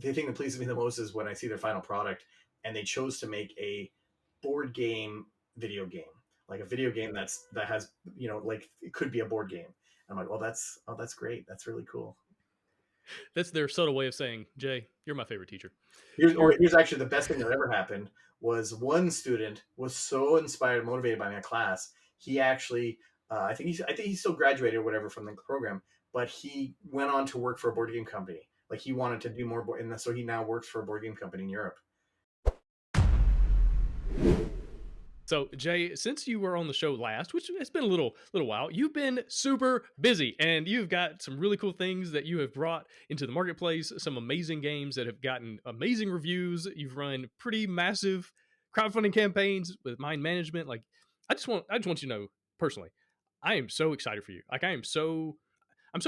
the thing that pleases me the most is when I see their final product and they chose to make a board game video game, like a video game that has, like it could be a board game. I'm like, well, that's great. That's really cool. That's their subtle way of saying, Jay, you're my favorite teacher. You're Here's actually the best thing that ever happened was one student was so inspired and motivated by my class. He actually, I think he still graduated or whatever from the program, but he went on to work for a board game company. Like he wanted to do more, and so he now works for a board game company in Europe. So, Jay, since you were on the show last, which it's been a little while, you've been super busy, and you've got some really cool things that you have brought into the marketplace. Some amazing games that have gotten amazing reviews. You've run pretty massive crowdfunding campaigns with mind management. Like, I just want you to know personally, I am so excited for you. Like, I'm so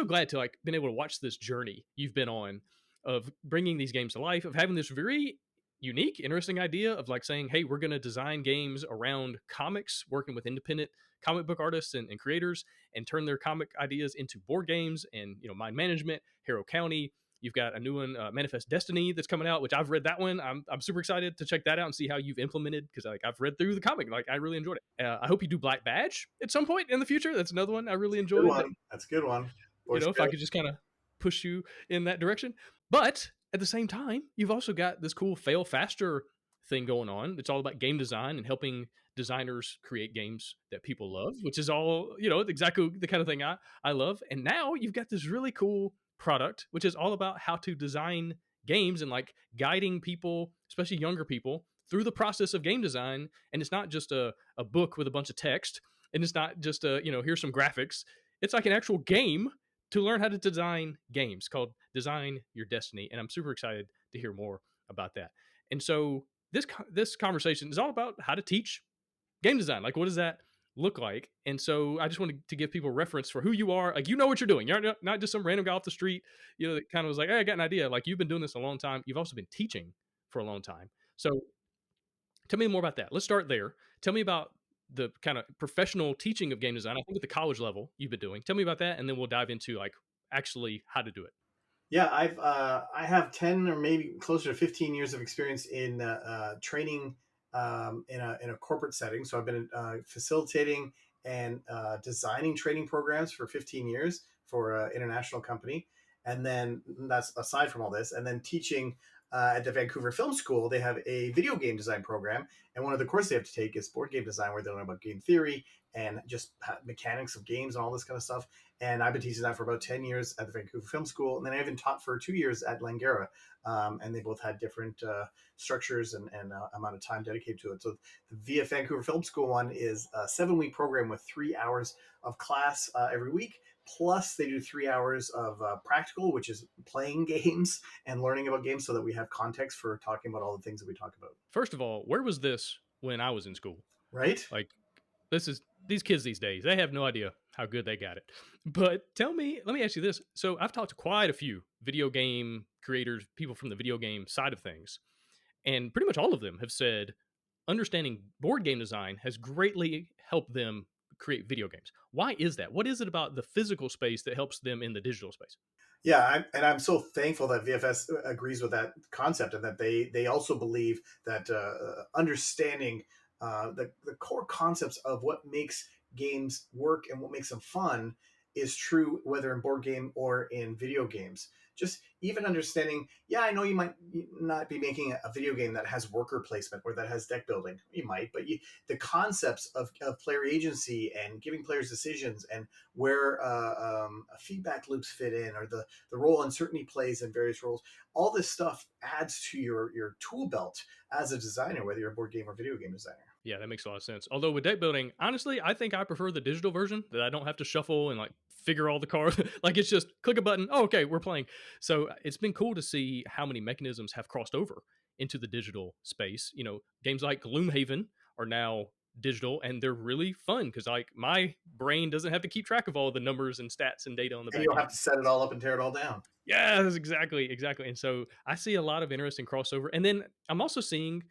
glad to like been able to watch this journey you've been on of bringing these games to life, of having this very unique, interesting idea of like saying, hey, we're going to design games around comics, working with independent comic book artists and creators, and turn their comic ideas into board games and, mind management, Harrow County. You've got a new one, Manifest Destiny, that's coming out, which I've read that one. I'm super excited to check that out and see how you've implemented, because like I've read through the comic, like I really enjoyed it. I hope you do Black Badge at some point in the future. That's another one I really Good enjoyed. one. That's a good one. Voice If I could just kind of push you in that direction. But at the same time, you've also got this cool fail faster thing going on. It's all about game design and helping designers create games that people love, which is all, exactly the kind of thing I love. And now you've got this really cool product, which is all about how to design games and like guiding people, especially younger people, through the process of game design. And it's not just a book with a bunch of text, and it's not just here's some graphics. It's like an actual game to learn how to design games, called Design Your Destiny. And I'm super excited to hear more about that. And so this conversation is all about how to teach game design. Like, what does that look like? And so I just wanted to give people reference for who you are. Like, what you're doing. You're not just some random guy off the street, that kind of was like, hey, I got an idea. Like, you've been doing this a long time. You've also been teaching for a long time. So tell me more about that. Let's start there. Tell me about the kind of professional teaching of game design. I think at the college level you've been doing. Tell me about that, and then we'll dive into like actually how to do it. Yeah, I have 10 or maybe closer to 15 years of experience in training in a corporate setting. So I've been facilitating and designing training programs for 15 years for an international company, and then that's aside from all this, and then teaching at the Vancouver Film School. They have a video game design program, and one of the courses they have to take is board game design, where they learn about game theory and just mechanics of games and all this kind of stuff. And I've been teaching that for about 10 years at the Vancouver Film School. And then I even taught for 2 years at Langara. And they both had different structures and amount of time dedicated to it. So the VF Vancouver Film School one is a 7-week program with 3 hours of class every week. Plus, they do 3 hours of practical, which is playing games and learning about games, so that we have context for talking about all the things that we talk about. First of all, where was this when I was in school? Right? Like, these kids these days, they have no idea how good they got it. But let me ask you this. So I've talked to quite a few video game creators, people from the video game side of things, and pretty much all of them have said understanding board game design has greatly helped them create video games. Why is that? What is it about the physical space that helps them in the digital space? Yeah, I'm so thankful that VFS agrees with that concept, and that they also believe that understanding the core concepts of what makes games work and what makes them fun is true whether in board game or in video games. Just even understanding, yeah, I know you might not be making a video game that has worker placement or that has deck building. You might, but the concepts of player agency and giving players decisions, and where feedback loops fit in, or the role uncertainty plays in various roles, all this stuff adds to your tool belt as a designer, whether you're a board game or video game designer. Yeah, that makes a lot of sense. Although with deck building, honestly, I think I prefer the digital version, that I don't have to shuffle and like figure all the cards. Like, it's just click a button. Oh, okay, we're playing. So it's been cool to see how many mechanisms have crossed over into the digital space. Games like Gloomhaven are now digital, and they're really fun because like my brain doesn't have to keep track of all the numbers and stats and data on the And back you don't end. have to set it all up and tear it all down. Yeah, that's exactly. And so I see a lot of interesting crossover. And then I'm also seeing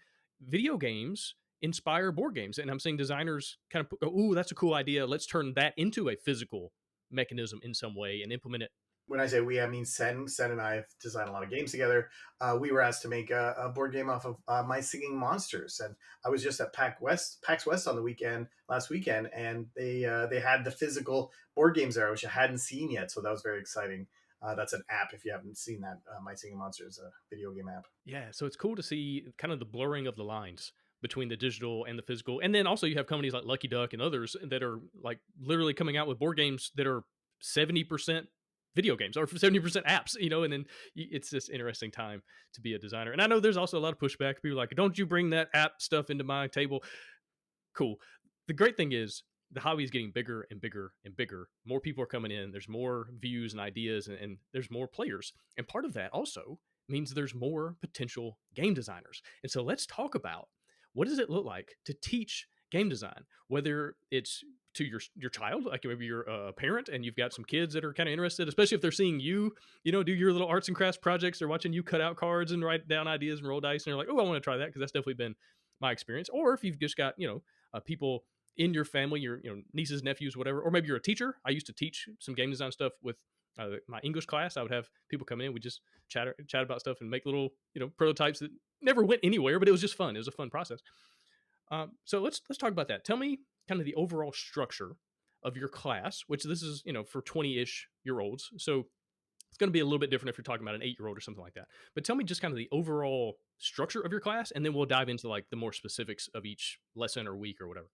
video games inspire board games. And I'm seeing designers kind of go, ooh, that's a cool idea. Let's turn that into a physical mechanism in some way and implement it When I say we, I mean Sen and I have designed a lot of games together. We were asked to make a board game off of My Singing Monsters, and I was just at PAX West on the weekend last weekend, and they had the physical board games there, which I hadn't seen yet, so that was very exciting. That's an app if you haven't seen that. My Singing Monsters, a video game app. Yeah, so it's cool to see kind of the blurring of the lines between the digital and the physical. And then also you have companies like Lucky Duck and others that are like literally coming out with board games that are 70% video games or 70% apps, and then it's this interesting time to be a designer. And I know there's also a lot of pushback. People are like, don't you bring that app stuff into my table? Cool. The great thing is the hobby is getting bigger and bigger and bigger. More people are coming in. There's more views and ideas, and there's more players. And part of that also means there's more potential game designers. And so let's talk about what does it look like to teach game design, whether it's to your child, like maybe you're a parent and you've got some kids that are kind of interested, especially if they're seeing you, do your little arts and crafts projects. They're watching you cut out cards and write down ideas and roll dice, and they're like, oh, I want to try that because that's definitely been my experience. Or if you've just got, people in your family, your nieces, nephews, whatever, or maybe you're a teacher. I used to teach some game design stuff with my English class. I would have people come in, we just chat about stuff and make little prototypes that never went anywhere, but it was just fun. It was a fun process. So let's talk about that. Tell me kind of the overall structure of your class, which this is for 20-ish year olds. So it's going to be a little bit different if you're talking about an 8-year-old or something like that. But tell me just kind of the overall structure of your class, and then we'll dive into like the more specifics of each lesson or week or whatever.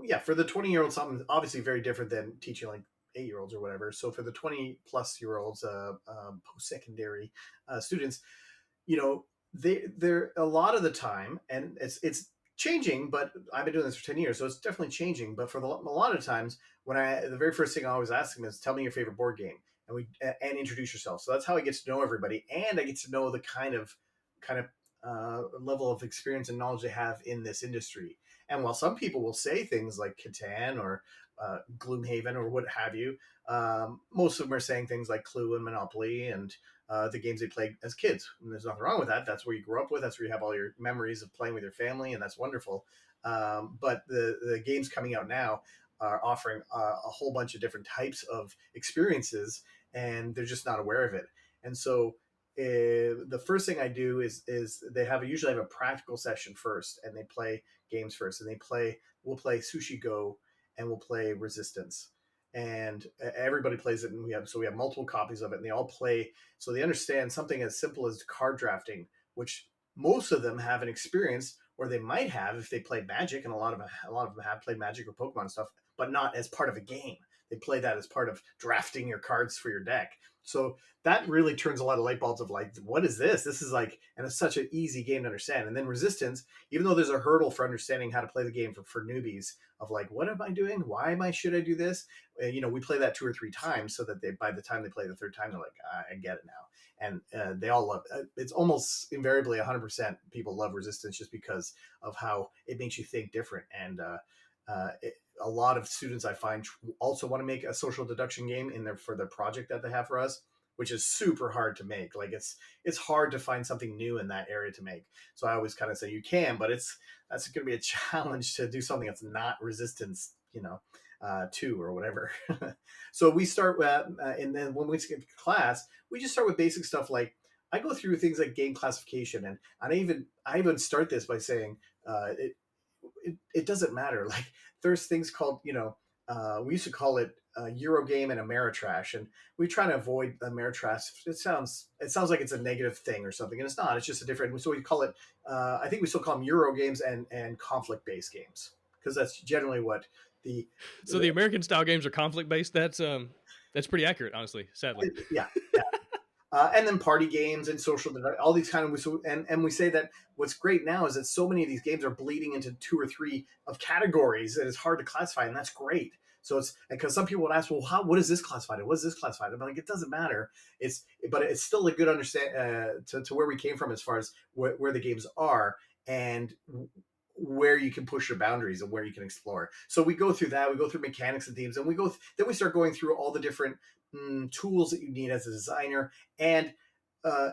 Yeah, for the 20-year-olds, something obviously very different than teaching like 8-year-olds or whatever. So for the 20-plus-year-olds, post-secondary students, they're a lot of the time, and it's changing, but I've been doing this for 10 years, so it's definitely changing. But for a lot of times, the very first thing I always ask them is, tell me your favorite board game, and introduce yourself. So that's how I get to know everybody, and I get to know the kind of level of experience and knowledge they have in this industry. And while some people will say things like Catan or Gloomhaven or what have you, most of them are saying things like Clue and Monopoly and the games they played as kids. And there's nothing wrong with that. That's where you grew up with. That's where you have all your memories of playing with your family, and that's wonderful. But the games coming out now are offering a whole bunch of different types of experiences, and they're just not aware of it. And so the first thing I do is they usually have a practical session first, and they play games first, and we'll play Sushi Go, and we'll play Resistance, and everybody plays it, and we have multiple copies of it, and they all play, so they understand something as simple as card drafting, which most of them have an experience, or they might have if they played Magic, and a lot of them have played Magic or Pokemon stuff, but not as part of a game. They play that as part of drafting your cards for your deck. So that really turns a lot of light bulbs of like, what is this? This is like, and it's such an easy game to understand. And then Resistance, even though there's a hurdle for understanding how to play the game for newbies of like, what am I doing? Should I do this? We play that 2 or 3 times so that by the time they play the third time, they're like, I get it now. And they all love it. It's almost invariably 100% people love Resistance just because of how it makes you think different. And a lot of students I find also want to make a social deduction game for their project that they have for us, which is super hard to make. Like it's hard to find something new in that area to make. So I always kind of say you can, but that's going to be a challenge to do something that's not Resistance, 2 or whatever. So we start with, and then when we get to class, we just start with basic stuff like I go through things like game classification, and I even start this by saying it doesn't matter. Like there's things called, we used to call it Eurogame and Ameritrash, and we try to avoid Ameritrash. It sounds like it's a negative thing or something, and it's not. It's just a different. So we call it. I think we still call them Euro games and conflict based games, because that's generally what the. So the American style games are conflict based. That's pretty accurate, honestly. Sadly, Yeah. And then party games and social, all these kind of, and we say that what's great now is that so many of these games are bleeding into 2 or 3 of categories that it's hard to classify, and that's great. So it's because some people would ask, well, what is this classified? What is this classified? I'm like, it doesn't matter. But it's still a good understand to where we came from as far as where the games are and where you can push your boundaries and where you can explore. So we go through that. We go through mechanics and themes, and then we start going through all the different tools that you need as a designer, and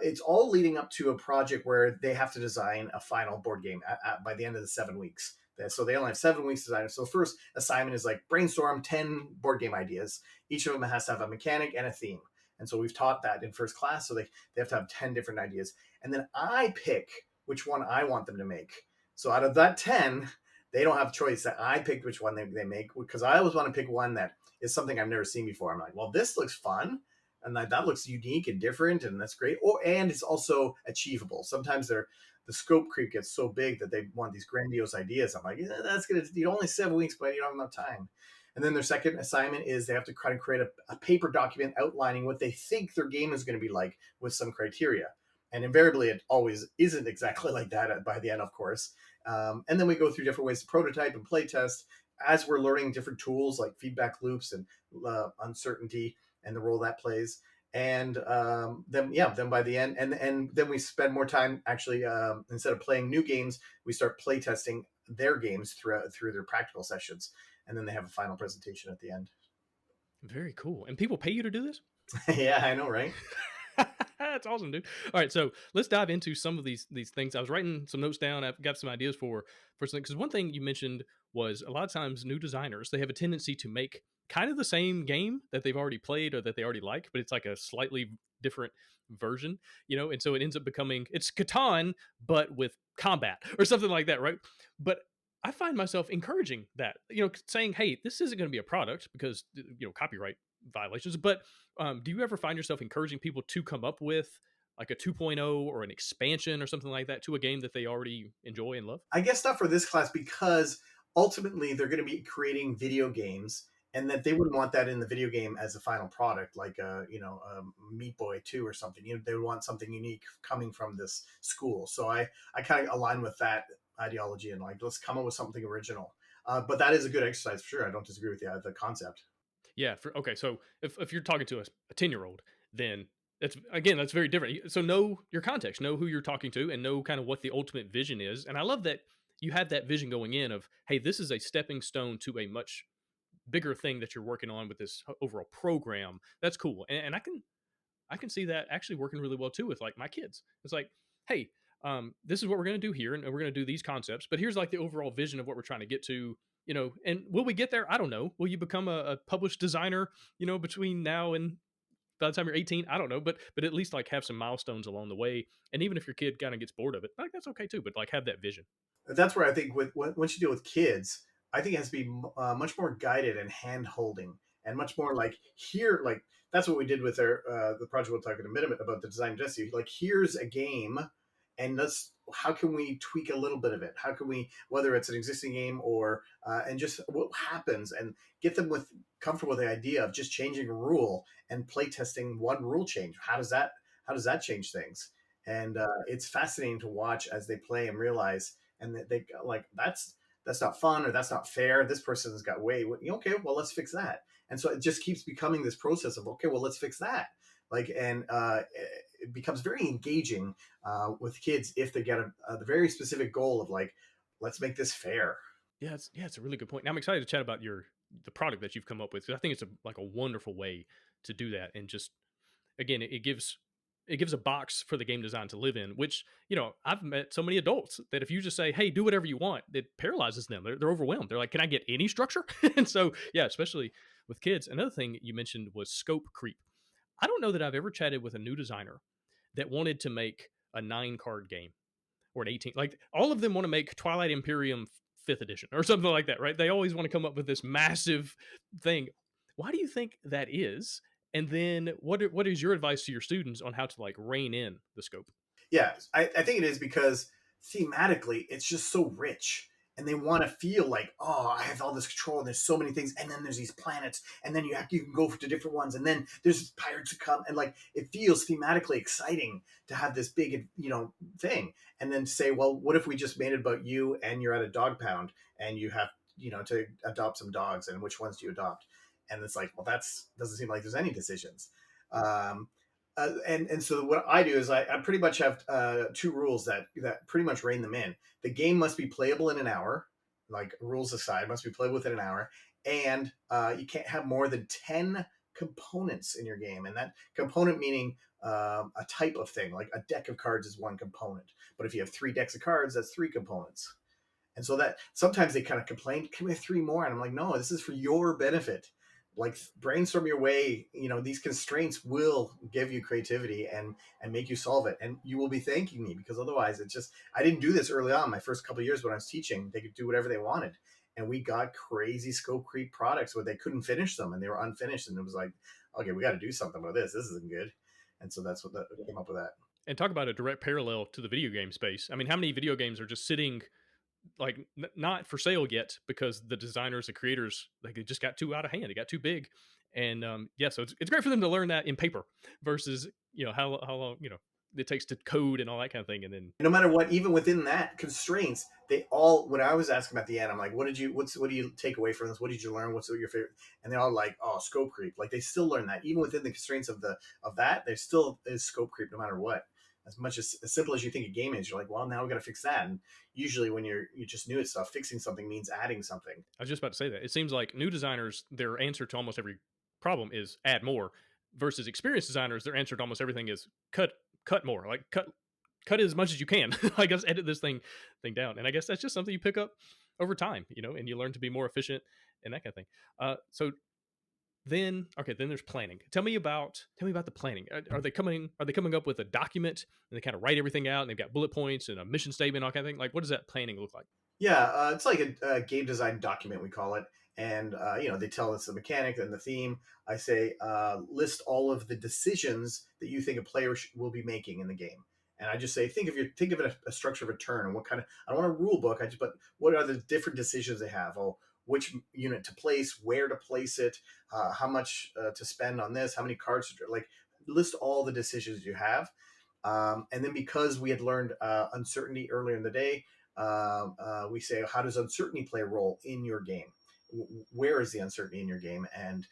it's all leading up to a project where they have to design a final board game by the end of the 7 weeks. So they only have 7 weeks to design it. So the first assignment is like brainstorm 10 board game ideas. Each of them has to have a mechanic and a theme. And so we've taught that in first class. So they have to have 10 different ideas. And then I pick which one I want them to make. So out of that 10, they don't have a choice. That I picked which one they make, because I always want to pick one that is something I've never seen before. I'm like, well, this looks fun, and that looks unique and different, and that's great. And it's also achievable. Sometimes the scope creep gets so big that they want these grandiose ideas. I'm like, yeah, that's gonna, you only 7 weeks, but you don't have enough time. And then their second assignment is they have to try to create a paper document outlining what they think their game is going to be like with some criteria. And invariably, it always isn't exactly like that by the end, of course. And then we go through different ways to prototype and play test as we're learning different tools like feedback loops and uncertainty and the role that plays. And then by the end, and then we spend more time actually, instead of playing new games, we start play testing their games through their practical sessions, and then they have a final presentation at the end. Very cool. And people pay you to do this? Yeah, I know, right? That's awesome, dude. All right, so let's dive into some of these things. I was writing some notes down. I've got some ideas for something, because one thing you mentioned was a lot of times new designers, they have a tendency to make kind of the same game that they've already played or that they already like, but it's like a slightly different version, and so it ends up becoming, it's Catan but with combat or something like that, right? But I find myself encouraging that, saying, hey, this isn't going to be a product because copyright violations, but do you ever find yourself encouraging people to come up with like a 2.0 or an expansion or something like that to a game that they already enjoy and love? I guess not for this class, because ultimately they're going to be creating video games, and that they wouldn't want that in the video game as a final product, like Meat Boy 2 or something. They would want something unique coming from this school. So I kind of align with that ideology, and like, let's come up with something original. But that is a good exercise for sure. I don't disagree with the concept. Yeah. Okay. So if you're talking to a 10-year-old, then that's very different. So know your context, know who you're talking to, and know kind of what the ultimate vision is. And I love that you had that vision going in of, hey, this is a stepping stone to a much bigger thing that you're working on with this overall program. That's cool. And I can see that actually working really well too with like my kids. It's like, hey, this is what we're going to do here, and we're going to do these concepts. But here's like the overall vision of what we're trying to get to. And will we get there? I don't know. Will you become a published designer? Between now and by the time you're 18, I don't know. But at least like have some milestones along the way. And even if your kid kind of gets bored of it, like that's okay too. But like have that vision. That's where I think once you deal with kids, I think it has to be much more guided and hand holding, and much more like, here, like that's what we did with the project we'll talk in a minute about the design Jesse. Like, here's a game, and how can we tweak a little bit of it? How can we, whether it's an existing game or and just what happens, and get them comfortable with the idea of just changing a rule and play testing one rule change. How does that change things? And it's fascinating to watch as they play and realize, and they like, that's not fun, or that's not fair. This person has got way, okay, well, let's fix that. And so it just keeps becoming this process of, okay, well, let's fix that. Like, and it becomes very engaging with kids if they get the very specific goal of like, let's make this fair. It's a really good point. Now I'm excited to chat about the product that you've come up with, because I think it's like a wonderful way to do that. And just again, it gives a box for the game design to live in, which, I've met so many adults that if you just say, hey, do whatever you want, it paralyzes them. They're overwhelmed. They're like, can I get any structure? And so, yeah, especially with kids. Another thing you mentioned was scope creep. I don't know that I've ever chatted with a new designer that wanted to make a 9 card game or an 18. Like all of them want to make Twilight Imperium 5th edition or something like that, right? They always want to come up with this massive thing. Why do you think that is? And then what is your advice to your students on how to like rein in the scope? Yeah, I think it is because thematically it's just so rich, and they want to feel like, oh, I have all this control, and there's so many things, and then there's these planets, and then you can go to different ones, and then there's pirates who come, and like it feels thematically exciting to have this big thing, and then say, well, what if we just made it about you, and you're at a dog pound, and you have to adopt some dogs, and which ones do you adopt? And it's like, well, that's doesn't seem like there's any decisions. Um, and so what I do is I pretty much have two rules that pretty much rein them in. The game must be playable in an hour, like rules aside, must be played within an hour, and you can't have more than 10 components in your game. And that component meaning a type of thing, like a deck of cards is one component. But if you have 3 decks of cards, that's 3 components. And so that sometimes they kind of complain, can we have 3 more? And I'm like, no, this is for your benefit. like brainstorm your way. These constraints will give you creativity and make you solve it, and you will be thanking me, because otherwise it's just, I didn't do this early on. My first couple of years when I was teaching, they could do whatever they wanted, and we got crazy scope creep products where they couldn't finish them and they were unfinished, and it was like, okay, we got to do something with this isn't good. And so that's what came up with that. And talk about a direct parallel to the video game space. I mean, how many video games are just sitting like not for sale yet because the designers, the creators, like it just got too out of hand, it got too big, and yeah, so it's great for them to learn that in paper versus how long it takes to code and all that kind of thing, and then No matter what, even within that constraints, they all, when I was asking at the end, I'm like, what do you take away from this? What did you learn? What's your favorite? And they're all like, oh, scope creep. Like they still learn that even within the constraints of that, there still is scope creep no matter what. As much as simple as you think a game is, you're like, well, now we got to fix that. And usually when you just new at stuff, fixing something means adding something. I was just about to say that it seems like new designers, their answer to almost every problem is add more, versus experienced designers, their answer to almost everything is cut more, like cut it as much as you can. I guess edit this thing down, and I guess that's just something you pick up over time, and you learn to be more efficient and that kind of thing. So then, okay, then there's planning. Tell me about the planning. Are they coming up with a document and they kind of write everything out and they've got bullet points and a mission statement, all kind of thing? Like, what does that planning look like? Yeah, it's like a game design document, we call it. And, they tell us the mechanic and the theme. I say, list all of the decisions that you think a player will be making in the game. And I just say, think of it a structure of a turn, and what kind of, I don't want a rule book. But what are the different decisions they have? Oh, which unit to place, where to place it, how much to spend on this, how many cards to, like, list all the decisions you have. And then because we had learned uncertainty earlier in the day, we say, how does uncertainty play a role in your game? Where is the uncertainty in your game? And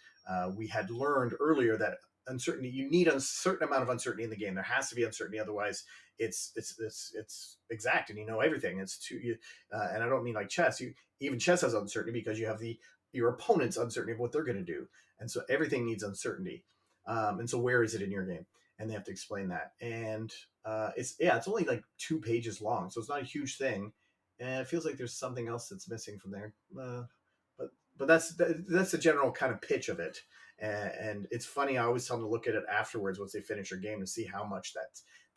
we had learned earlier that uncertainty, you need a certain amount of uncertainty in the game. There has to be uncertainty, otherwise it's exact and everything. It's too and I don't mean like chess. Even chess has uncertainty because you have your opponent's uncertainty of what they're going to do, and so everything needs uncertainty. And so where is it in your game? And they have to explain that. And it's only like 2 pages long, so it's not a huge thing. And it feels like there's something else that's missing from there. But that's the general kind of pitch of it. And it's funny. I always tell them to look at it afterwards once they finish their game to see how much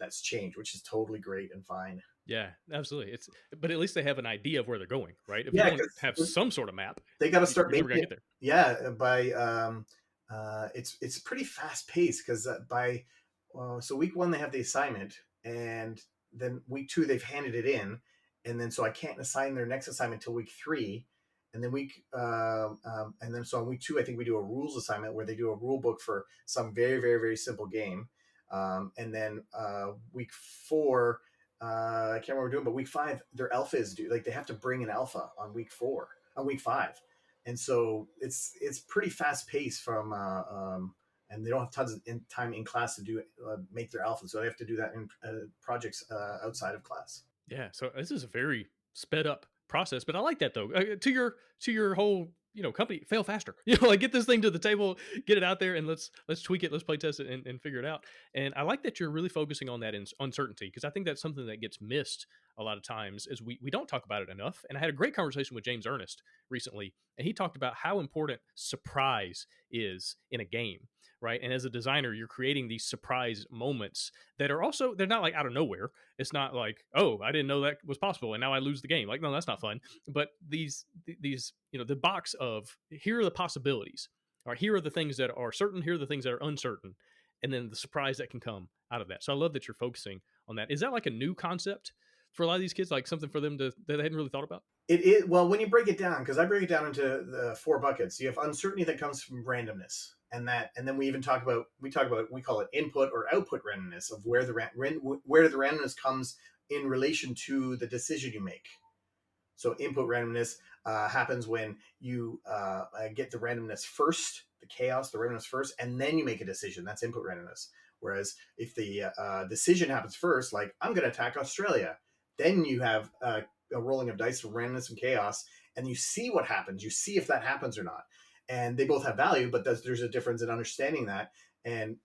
that's changed, which is totally great and fine. Yeah, absolutely. But at least they have an idea of where they're going, right? If you Yeah, don't have because some sort of map, they got to start you're never making gonna it. get there. Yeah, by it's pretty fast paced, because by so week one they have the assignment, and then week two they've handed it in, and then so I can't assign their next assignment till week three, and then and then so on week two I think we do a rules assignment where they do a rule book for some very very very simple game, and then week four. I can't remember what we're doing, but week five, their alpha is due. Like they have to bring an alpha on week five, and so it's pretty fast paced and they don't have tons of time in class to do make their alpha, so they have to do that in projects outside of class. Yeah, so this is a very sped up process, but I like that though. To your whole company, fail faster. Like get this thing to the table, get it out there, and let's tweak it, let's play test it, and figure it out. And I like that you're really focusing on that uncertainty, because I think that's something that gets missed a lot of times. Is we don't talk about it enough. And I had a great conversation with James Ernest recently, and he talked about how important surprise is in a game, right? And as a designer, you're creating these surprise moments that are also, they're not like out of nowhere. It's not like, oh, I didn't know that was possible and now I lose the game. Like, no, that's not fun. But these the box of, here are the possibilities, or here are the things that are certain, here are the things that are uncertain, and then the surprise that can come out of that. So I love that you're focusing on that. Is that like a new concept for a lot of these kids, like something for them that they hadn't really thought about? It is, well, when you break it down, because I break it down into the four buckets. You have uncertainty that comes from randomness, and then we call it input or output randomness, of where the randomness comes in relation to the decision you make. So input randomness happens when you get the randomness first, the randomness first, and then you make a decision. That's input randomness. Whereas if the decision happens first, like I'm going to attack Australia, then you have a rolling of dice for randomness and chaos, and you see what happens. You see if that happens or not. And they both have value, but there's a difference in understanding that. And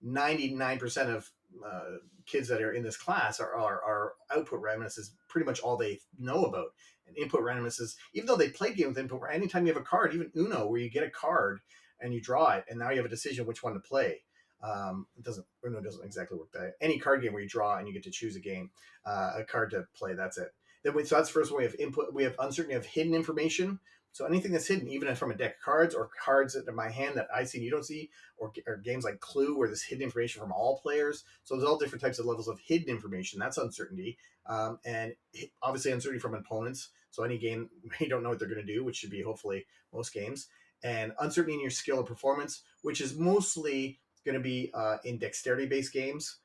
99% of uh, kids that are in this class are output randomness is pretty much all they know about. And input randomness is, even though they play games with input, anytime you have a card, even Uno, where you get a card and you draw it, and now you have a decision which one to play. It doesn't Uno doesn't exactly work that. Any card game where you draw and you get to choose a card to play. That's it. So that's the first one. We have input. We have uncertainty of hidden information. So anything that's hidden, even from a deck of cards or cards in my hand that I see and you don't see, or games like Clue, where there's hidden information from all players. So there's all different types of levels of hidden information. That's uncertainty, and obviously uncertainty from opponents. So any game you don't know what they're going to do, which should be hopefully most games, and uncertainty in your skill or performance, which is mostly going to be in dexterity-based games,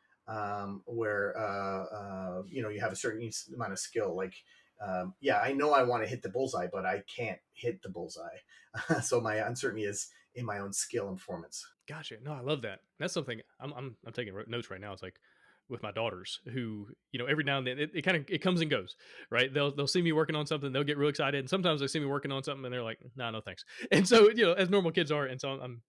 where you have a certain amount of skill. Like, yeah, I know I want to hit the bullseye, but I can't hit the bullseye. So my uncertainty is in my own skill and performance. Gotcha. No, I love that. That's something I'm taking notes right now. It's like with my daughters who, every now and then it kind of it comes and goes, right? They'll see me working on something, they'll get real excited, and sometimes they see me working on something and they're like, "Nah, no thanks." And so, as normal kids are, and so I'm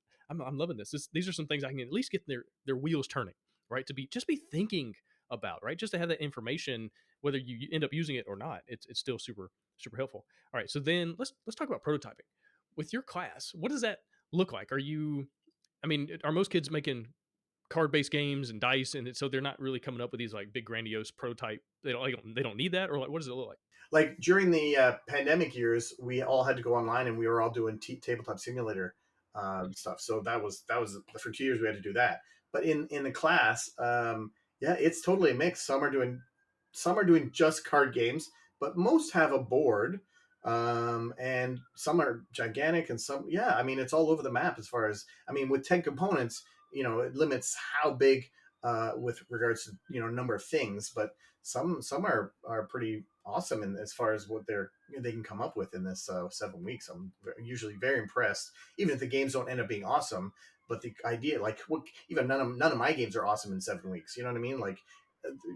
loving this. These are some things I can at least get their wheels turning, right? To be just be thinking about, right? Just to have that information, whether you end up using it or not, it's still super helpful. All right, so then let's talk about prototyping with your class. What does that look like? Are most kids making card based games and dice, and so they're not really coming up with these like big grandiose prototype? They don't need that, or like what does it look like? Like during the pandemic years, we all had to go online, and we were all doing tabletop simulator stuff. So that was for 2 years we had to do that. But in the class, yeah, it's totally a mix. Some are doing just card games, but most have a board, and some are gigantic, and some, yeah. I mean, it's all over the map as far as, I mean, with 10 components, it limits how big, with regards to number of things, but some are pretty awesome in as far as what they can come up with in this 7 weeks. I'm usually very impressed, even if the games don't end up being awesome. But the idea, like, even none of my games are awesome in 7 weeks. You know what I mean? Like,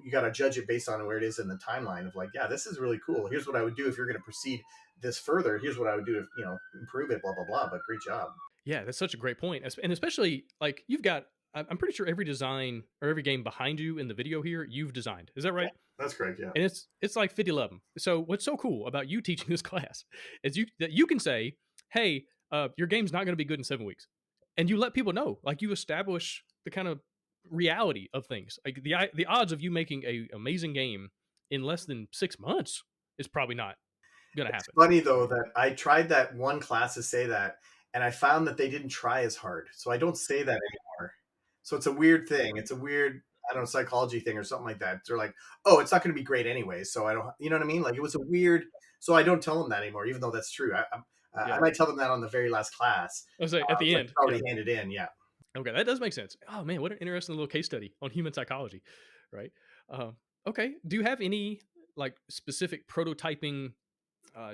you got to judge it based on where it is in the timeline of, like, yeah, this is really cool. Here's what I would do if you're going to proceed this further. Here's what I would do to improve it. Blah blah blah. But great job. Yeah, that's such a great point, and especially like you've got. I'm pretty sure every design or every game behind you in the video here you've designed. Is that Yeah, right? that's correct. Yeah. And it's like 50 of them. So what's so cool about you teaching this class is you can say, hey, your game's not going to be good in 7 weeks, and you let people know, like you establish the kind of reality of things. Like the odds of you making a amazing game in less than 6 months is probably not going to It's happen. funny though that I tried that one class to say that, and I found that they didn't try as hard. So I don't say that anymore. So it's a weird thing. It's a weird, I don't know, psychology thing or something like that. They're like, oh, it's not going to be great anyway. So I don't, you know what I mean? Like, it was a weird. So I don't tell them that anymore, even though that's true. I Yeah, might tell them that on the very last class. I was like at the It's like end. Yeah. already handed in. Yeah. Okay, that does make sense. Oh man, what an interesting little case study on human psychology, right? Um, okay, do you have any like specific prototyping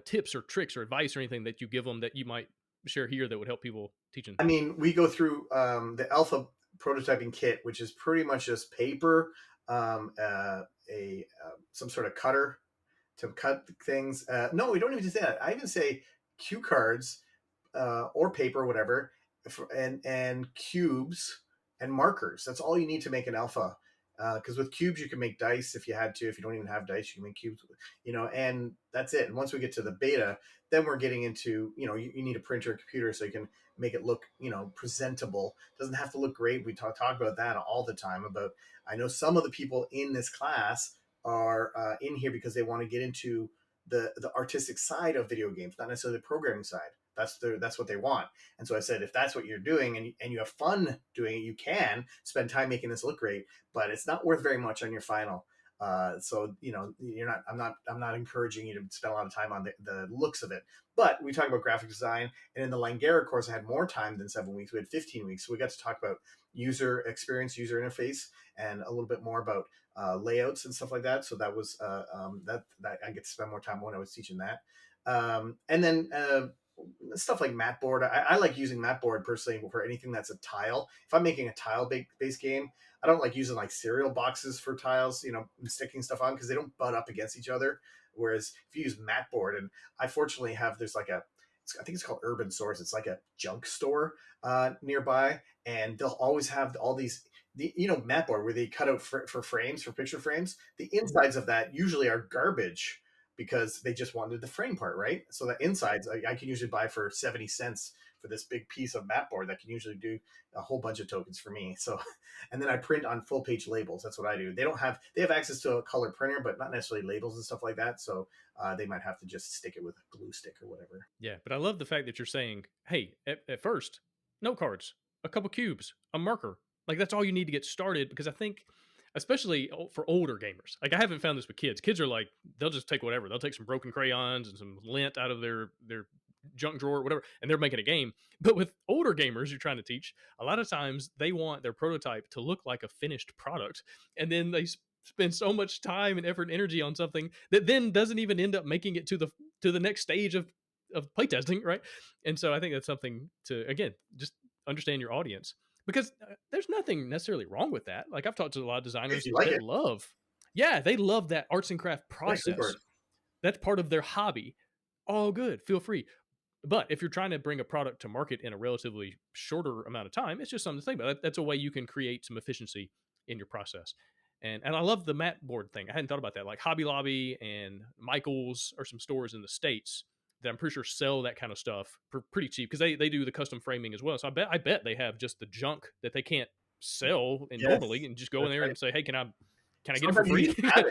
tips or tricks or advice or anything that you give them that you might share here that would help people teaching? I mean, we go through the alpha prototyping kit, which is pretty much just paper, a some sort of cutter to cut things. No, we don't even say that. I even say cue cards, or paper, or whatever, and cubes and markers. That's all you need to make an alpha. Because with cubes you can make dice if you had to. If you don't even have dice, you can make cubes. And that's it. And once we get to the beta, then we're getting into, you need a printer and computer so you can make it look, presentable. It doesn't have to look great. We talk about that all the time. About, I know some of the people in this class are in here because they want to get into the artistic side of video games, not necessarily the programming side. That's what they want. And so I said, if that's what you're doing, and you have fun doing it, you can spend time making this look great, but it's not worth very much on your final. So you're not. I'm not encouraging you to spend a lot of time on the looks of it. But we talk about graphic design, and in the Langara course, I had more time than 7 weeks. We had 15 weeks, so we got to talk about user experience, user interface, and a little bit more about layouts and stuff like that. So that was that I get to spend more time when I was teaching that. And then stuff like Matboard. I like using Matboard personally for anything that's a tile. If I'm making a tile based game, I don't like using like cereal boxes for tiles, and sticking stuff on, because they don't butt up against each other. Whereas if you use Matboard, and I fortunately have, there's like I think it's called Urban Source. It's like a junk store nearby, and they'll always have all these the mat board where they cut out for frames, for picture frames, the insides of that usually are garbage because they just wanted the frame part, right? So the insides I can usually buy for 70 cents for this big piece of mat board that can usually do a whole bunch of tokens for me. So, and then I print on full page labels. That's what I do. They have access to a color printer, but not necessarily labels and stuff like that. So they might have to just stick it with a glue stick or whatever. Yeah, but I love the fact that you're saying, hey, at first, note cards, a couple cubes, a marker. Like that's all you need to get started because I think, especially for older gamers, like I haven't found this with kids. Kids are like, they'll just take whatever. They'll take some broken crayons and some lint out of their junk drawer, whatever, and they're making a game. But with older gamers you're trying to teach, a lot of times they want their prototype to look like a finished product. And then they spend so much time and effort and energy on something that then doesn't even end up making it to the next stage of playtesting, right? And so I think that's something to again just understand your audience because there's nothing necessarily wrong with that. Like I've talked to a lot of If designers you like that it, love, yeah, they love that arts and craft yeah, go for process. it. That's part of their hobby. All good, feel free. But if you're trying to bring a product to market in a relatively shorter amount of time, it's just something to think about. That's a way you can create some efficiency in your process. And I love the mat board thing. I hadn't thought about that. Like Hobby Lobby and Michaels are some stores in the States that I'm pretty sure sell that kind of stuff for pretty cheap because they do the custom framing as well. So I bet they have just the junk that they can't sell and normally Yes, and just go in that's there right. and say, hey, can I get it for Sometimes you free? even have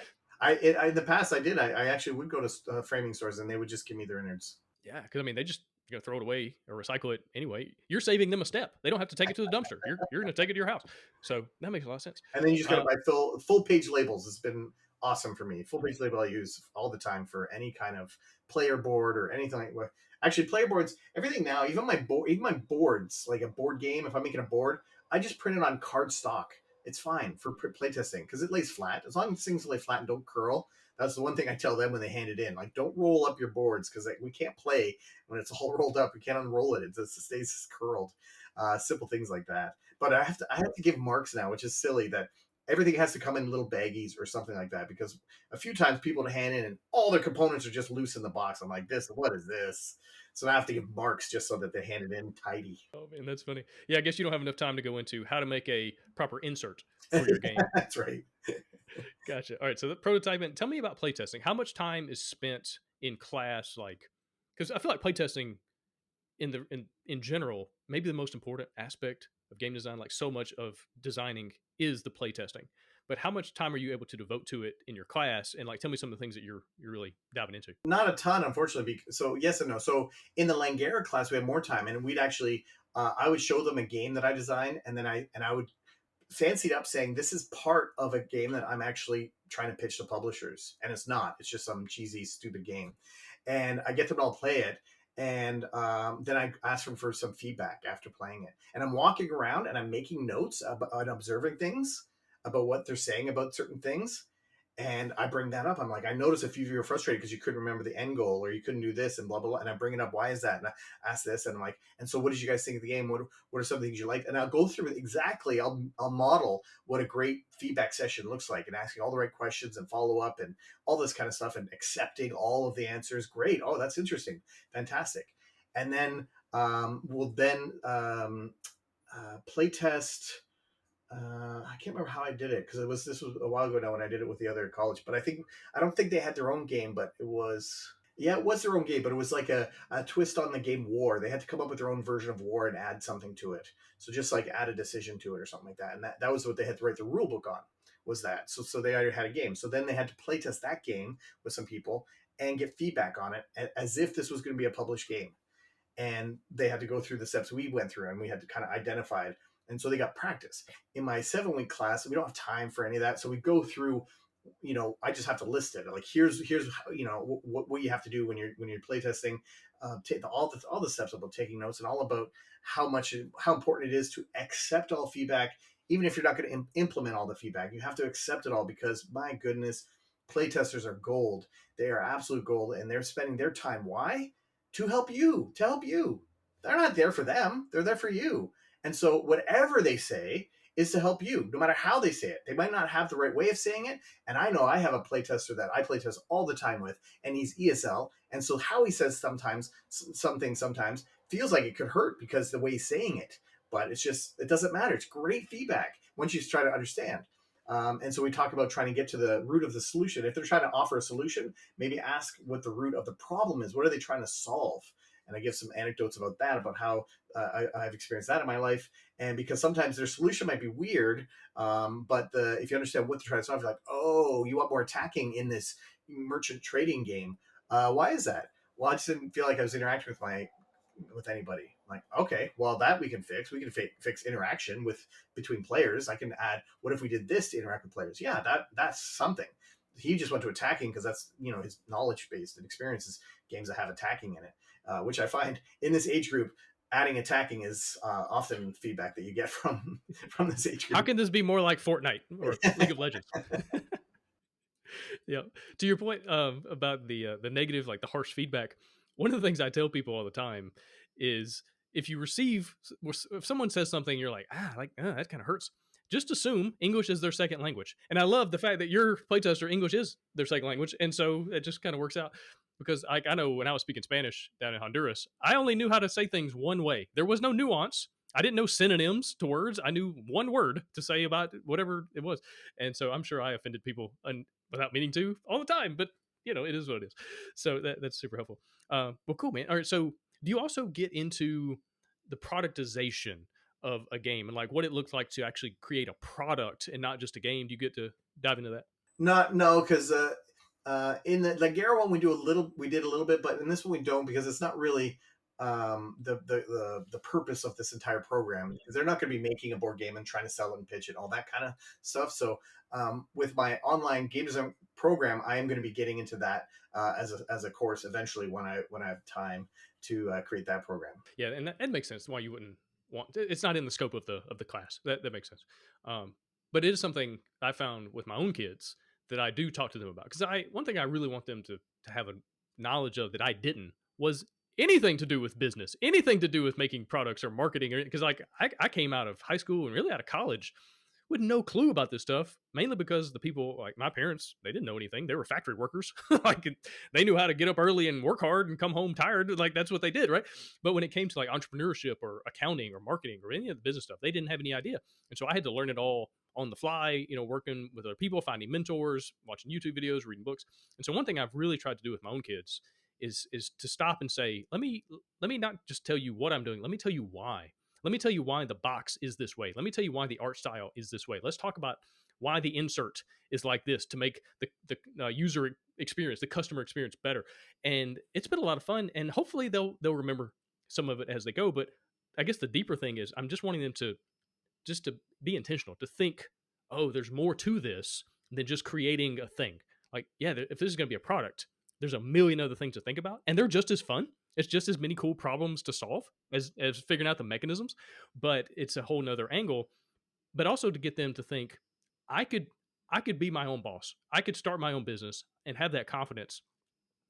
it. In the past I did. I actually would go to framing stores and they would just give me their innards. Yeah, because I mean, they just you're gonna throw it away or recycle it anyway. You're saving them a step. They don't have to take it to the dumpster. You're gonna take it to your house. So that makes a lot of sense. And then you just got to Uh, buy full page labels. It's been awesome for me. Full page label I use all the time for any kind of player board or anything like that. Actually, player boards, everything now, even my boards, like a board game. If I'm making a board, I just print it on card stock. It's fine for playtesting because it lays flat. As long as things lay flat and don't curl. That's the one thing I tell them when they hand it in. Like, don't roll up your boards because we can't play when it's all rolled up. We can't unroll it. It just stays curled. Simple things like that. But I have to give marks now, which is silly that everything has to come in little baggies or something like that because a few times people to hand in and all their components are just loose in the box. I'm like, what is this? So I have to give marks just so that they hand it in tidy. oh man, that's funny. Yeah, I guess you don't have enough time to go into how to make a proper insert for your game. That's right. Gotcha. All right, so the prototyping. Tell me about playtesting. How much time is spent in class? Like, because I feel like playtesting in general, maybe the most important aspect of game design. Like so much of designing is the playtesting. But how much time are you able to devote to it in your class? And like, tell me some of the things that you're really diving into. Not a ton, unfortunately. So yes and no. So in the Langara class, we had more time, and we'd actually I would show them a game that I designed, and then I would fancy it up saying this is part of a game that I'm actually trying to pitch to publishers, and it's not. It's just some cheesy, stupid game, and I get them to all play it, and then I ask them for some feedback after playing it, and I'm walking around and I'm making notes about and observing things about what they're saying about certain things. And I bring that up. I'm like, I noticed a few of you were frustrated because you couldn't remember the end goal or you couldn't do this and blah, blah, blah. And I bring it up. Why is that? And I ask this. And I'm like, and so what did you guys think of the game? What are some things you liked? And I'll go through exactly, I'll model what a great feedback session looks like and asking all the right questions and follow up and all this kind of stuff and accepting all of the answers. Great. Oh, that's interesting. Fantastic. And then we'll then play test. I can't remember how I did it because this was a while ago now when I did it with the other college. But I don't think they had their own game, but it was their own game, but it was like a twist on the game War. They had to come up with their own version of War and add something to it. So just like add a decision to it or something like that. And that was what they had to write the rule book on was that. So they already had a game. So then they had to play test that game with some people and get feedback on it as if this was going to be a published game. And they had to go through the steps we went through and we had to kind of identify it. And so they got practice. In my 7-week class, we don't have time for any of that. So we go through, I just have to list it. Like here's how, what you have to do when you're playtesting, take all the steps about taking notes and all about how important it is to accept all feedback, even if you're not going to implement all the feedback. You have to accept it all because my goodness, playtesters are gold. They are absolute gold, and they're spending their time. Why? To help you. To help you. They're not there for them. They're there for you. And so whatever they say is to help you, no matter how they say it. They might not have the right way of saying it. And I know I have a playtester that I playtest all the time with, and he's ESL. And so how he says something sometimes feels like it could hurt because the way he's saying it. But it doesn't matter. It's great feedback. once you try to understand. And so we talk about trying to get to the root of the solution. If they're trying to offer a solution, maybe ask what the root of the problem is. What are they trying to solve? And I give some anecdotes about that, about how I've experienced that in my life. And because sometimes their solution might be weird, but if you understand what they're trying to solve, you're like, oh, you want more attacking in this merchant trading game. Why is that? Well, I just didn't feel like I was interacting with anybody. Like, okay, well, that we can fix. We can fix interaction with between players. I can add, what if we did this to interact with players? Yeah, that's something. He just went to attacking because that's his knowledge based and experiences games that have attacking in it, which I find in this age group. Adding attacking is often feedback that you get from this age group. How can this be more like Fortnite or League of Legends? Yeah. To your point about the negative, like the harsh feedback, one of the things I tell people all the time is if you receive, if someone says something, you're like, that kind of hurts. Just assume English is their second language. And I love the fact that your playtester English is their second language. And so it just kind of works out because I know when I was speaking Spanish down in Honduras, I only knew how to say things one way. There was no nuance. I didn't know synonyms to words. I knew one word to say about whatever it was. And so I'm sure I offended people without meaning to all the time, but it is what it is. So that's super helpful. Well, cool, man. All right. So do you also get into the productization of a game and like what it looks like to actually create a product and not just a game? Do you get to dive into that? No, because in the Gera one we did a little bit, but in this one we don't because it's not really the purpose of this entire program. Because they're not going to be making a board game and trying to sell it and pitch it, all that kind of stuff. So with my online game design program, I am going to be getting into that as a course eventually when I have time to create that program. Yeah, and that makes sense. Why you wouldn't want it's not in the scope of the class. That makes sense. But it is something I found with my own kids that I do talk to them about because one thing I really want them to have a knowledge of that I didn't was anything to do with business, anything to do with making products or marketing, or because like I came out of high school and really out of college with no clue about this stuff, mainly because the people like my parents, they didn't know anything. They were factory workers. Like they knew how to get up early and work hard and come home tired. Like that's what they did, right? But when it came to like entrepreneurship or accounting or marketing or any of the business stuff, they didn't have any idea. And so I had to learn it all on the fly, working with other people, finding mentors, watching YouTube videos, reading books. And so one thing I've really tried to do with my own kids is to stop and say, let me not just tell you what I'm doing. Let me tell you why. Let me tell you why the box is this way. Let me tell you why the art style is this way. Let's talk about why the insert is like this to make the user experience, the customer experience better. And it's been a lot of fun. And hopefully they'll remember some of it as they go. But I guess the deeper thing is I'm just wanting them to be intentional, to think, oh, there's more to this than just creating a thing. Like, yeah, if this is going to be a product, there's a million other things to think about, and they're just as fun. It's just as many cool problems to solve as figuring out the mechanisms, but it's a whole nother angle. But also to get them to think, I could be my own boss. I could start my own business and have that confidence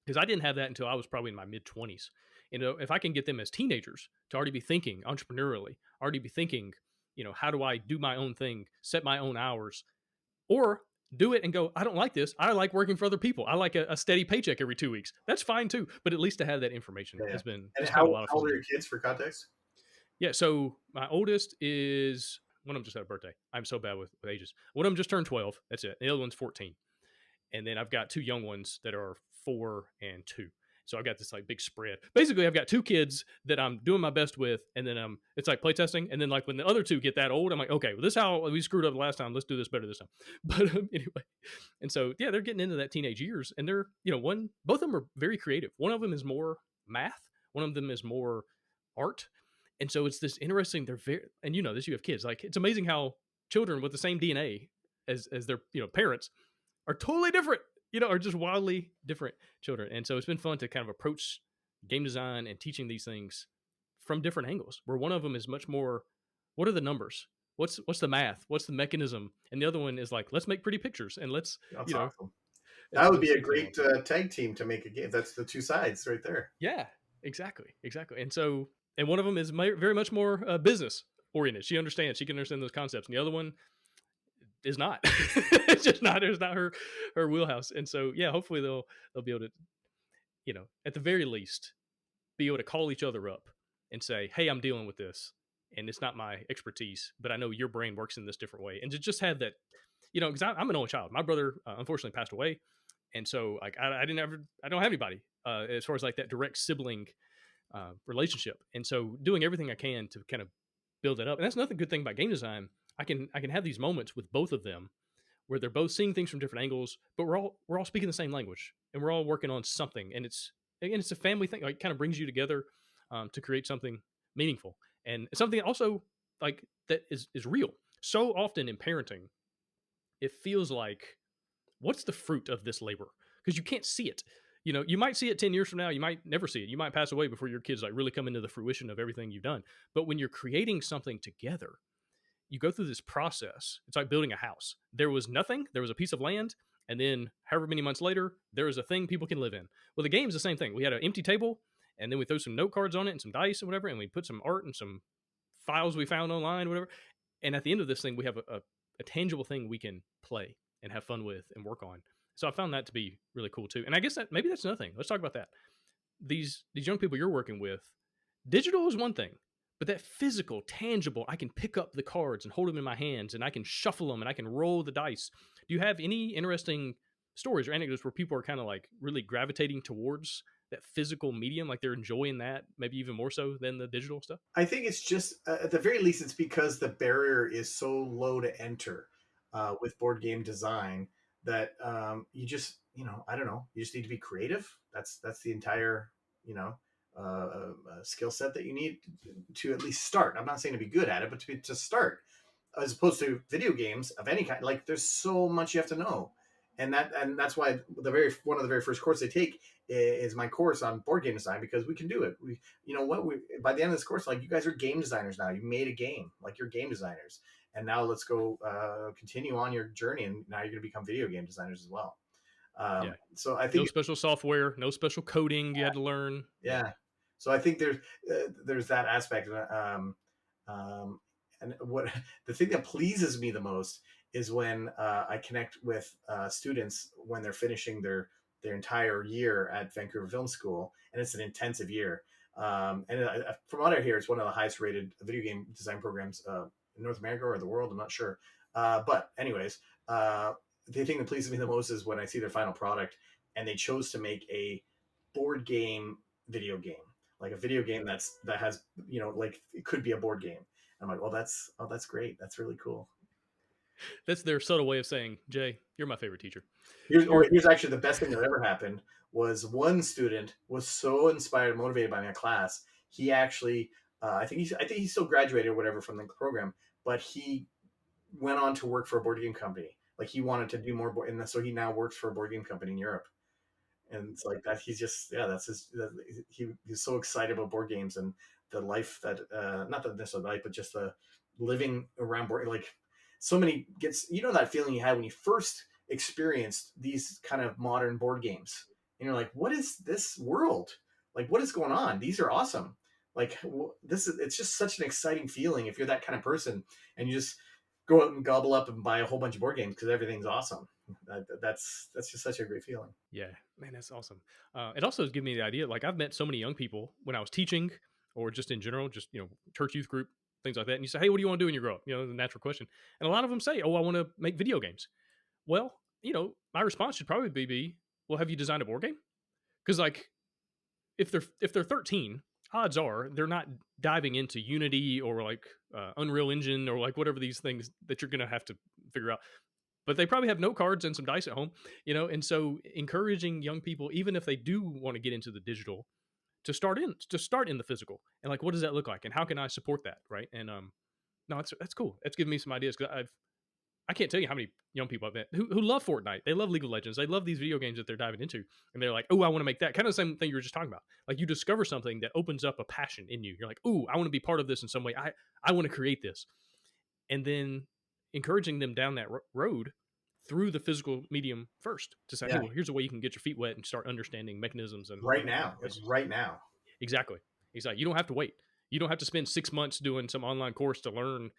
because I didn't have that until I was probably in my mid 20s. If I can get them as teenagers to already be thinking entrepreneurially, already be thinking, how do I do my own thing, set my own hours, or do it and go, I don't like this. I like working for other people. I like a steady paycheck every 2 weeks. That's fine too. But at least to have that information Yeah. has been And just kind of a lot of how fun. old are your kids for context? Yeah. So my oldest is one of them just had a birthday. I'm so bad with ages. One of them just turned 12. That's it. The other one's 14. And then I've got two young ones that are 4 and 2. So I've got this like big spread. Basically, I've got two kids that I'm doing my best with, and then it's like playtesting. And then like when the other two get that old, I'm like, okay, well, this is how we screwed up last time. Let's do this better this time. But anyway, and so yeah, they're getting into that teenage years, and they're both of them are very creative. One of them is more math. One of them is more art. And so it's this interesting. They're very, and this, you have kids. Like it's amazing how children with the same DNA as their parents are totally different, are just wildly different children. And so it's been fun to kind of approach game design and teaching these things from different angles, where one of them is much more, what are the numbers? What's the math? What's the mechanism? And the other one is like, let's make pretty pictures and let's, That's awesome. That would be a great tag team to make a game. That's the two sides right there. Yeah, exactly. And so, and one of them is very much more business oriented. She can understand those concepts. And the other one is not. It's just not. It's not her wheelhouse. And so, yeah, hopefully they'll be able to, at the very least, be able to call each other up and say, "Hey, I'm dealing with this," and it's not my expertise, but I know your brain works in this different way. And to just have that, because I'm an only child. My brother unfortunately passed away, and so like I don't have anybody as far as like that direct sibling relationship. And so doing everything I can to kind of build it up. And that's another good thing about game design. I can have these moments with both of them where they're both seeing things from different angles, but we're all speaking the same language and we're all working on something. And it's again, it's a family thing. Like, it kind of brings you together to create something meaningful and something also like that is real. So often in parenting, it feels like, what's the fruit of this labor? Because you can't see it. You might see it 10 years from now. You might never see it. You might pass away before your kids like really come into the fruition of everything you've done. But when you're creating something together, you go through this process. It's like building a house. There was nothing. There was a piece of land. And then however many months later, there is a thing people can live in. Well, the game's the same thing. We had an empty table and then we throw some note cards on it and some dice and whatever. And we put some art and some files we found online, whatever. And at the end of this thing, we have a tangible thing we can play and have fun with and work on. So I found that to be really cool too. And I guess that maybe that's another thing. Let's talk about that. These young people you're working with, digital is one thing, but that physical, tangible, I can pick up the cards and hold them in my hands and I can shuffle them and I can roll the dice. Do you have any interesting stories or anecdotes where people are kind of like really gravitating towards that physical medium, like they're enjoying that maybe even more so than the digital stuff? I think it's just at the very least, it's because the barrier is so low to enter with board game design that you just, I don't know, you just need to be creative. That's the entire, skill set that you need to at least start. I'm not saying to be good at it, but to start, as opposed to video games of any kind. Like, there's so much you have to know, and that's why one of the very first courses I take is my course on board game design, because we can do it. We by the end of this course, like, you guys are game designers now. You made a game, like, you're game designers, and now let's go continue on your journey, and now you're going to become video game designers as well. Yeah. So I No think, special software, no special coding you had to learn. Yeah. yeah. So I think there's that aspect. Um, and what the thing that pleases me the most is when I connect with students when they're finishing their entire year at Vancouver Film School, and it's an intensive year. From what I hear, it's one of the highest rated video game design programs in North America or the world. I'm not sure, but anyways, the thing that pleases me the most is when I see their final product and they chose to make a board game video game, like a video game that has, like, it could be a board game. I'm like, well, that's great. That's really cool. That's their subtle way of saying, Jay, you're my favorite teacher. Or You're here's actually the best thing that ever happened. Was one student was so inspired and motivated by my class. He actually, I think he still graduated or whatever from the program, but he went on to work for a board game company. Like, he wanted to do more, and so he now works for a board game company in Europe. And it's like that. He's just, yeah, that's his. He's so excited about board games and the life that, not the necessarily life, but just the living around board. Like, so many gets, that feeling you had when you first experienced these kind of modern board games, and you're like, what is this world? Like, what is going on? These are awesome. Like, it's just such an exciting feeling if you're that kind of person, and you just go out and gobble up and buy a whole bunch of board games because everything's awesome. That's just such a great feeling. Yeah, man, that's awesome. It also has given me the idea. Like, I've met so many young people when I was teaching, or just in general, just church youth group, things like that. And you say, "Hey, what do you want to do when you grow up?" The natural question. And a lot of them say, "Oh, I want to make video games." Well, my response should probably be, "Well, have you designed a board game?" Because like, if they're 13, odds are they're not diving into Unity or like Unreal Engine or like whatever these things that you're gonna have to figure out, but they probably have note cards and some dice at home, and so encouraging young people, even if they do want to get into the digital, to start in the physical, and like, what does that look like and how can I support that, right? And no, that's cool. That's given me some ideas, because I can't tell you how many young people I've met who love Fortnite. They love League of Legends. They love these video games that they're diving into. And they're like, oh, I want to make that. Kind of the same thing you were just talking about. Like, you discover something that opens up a passion in you. You're like, oh, I want to be part of this in some way. I want to create this. And then encouraging them down that road through the physical medium first, to say, hey, Yeah, well, here's a way you can get your feet wet and start understanding mechanisms and right now, like, ways. right now. Exactly. Exactly. You don't have to wait. You don't have to spend 6 months doing some online course to learn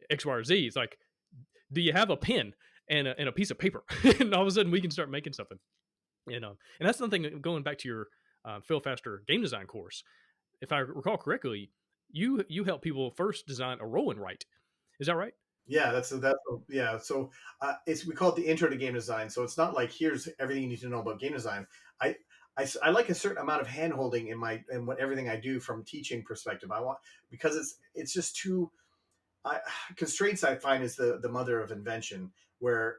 X, Y, or Z. It's like, do you have a pen and a piece of paper? And all of a sudden we can start making something. And that's something, going back to your Fail Faster game design course. If I recall correctly, you help people first design a roll and write. Is that right? Yeah, yeah. So it's we call it the intro to game design. So it's not like here's everything you need to know about game design. I I like a certain amount of hand holding in my in what everything I do from teaching perspective. I want because it's just too I, constraints I find is the mother of invention. Where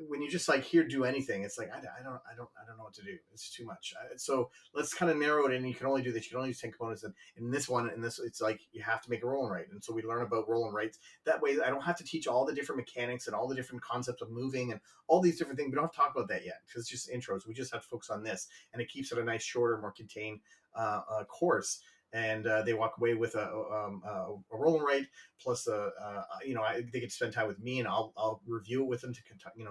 when you just like here do anything, it's like I don't know what to do. It's too much. So let's kind of narrow it in. You can only do this. You can only use 10 components. And in this one, in this, it's like you have to make a roll and write. And so we learn about roll and writes. That way, I don't have to teach all the different mechanics and all the different concepts of moving and all these different things. We don't have to talk about that yet because it's just intros. We just have to focus on this, and it keeps it a nice, shorter, more contained course. And they walk away with a roll and write plus they get to spend time with me and I'll review it with them to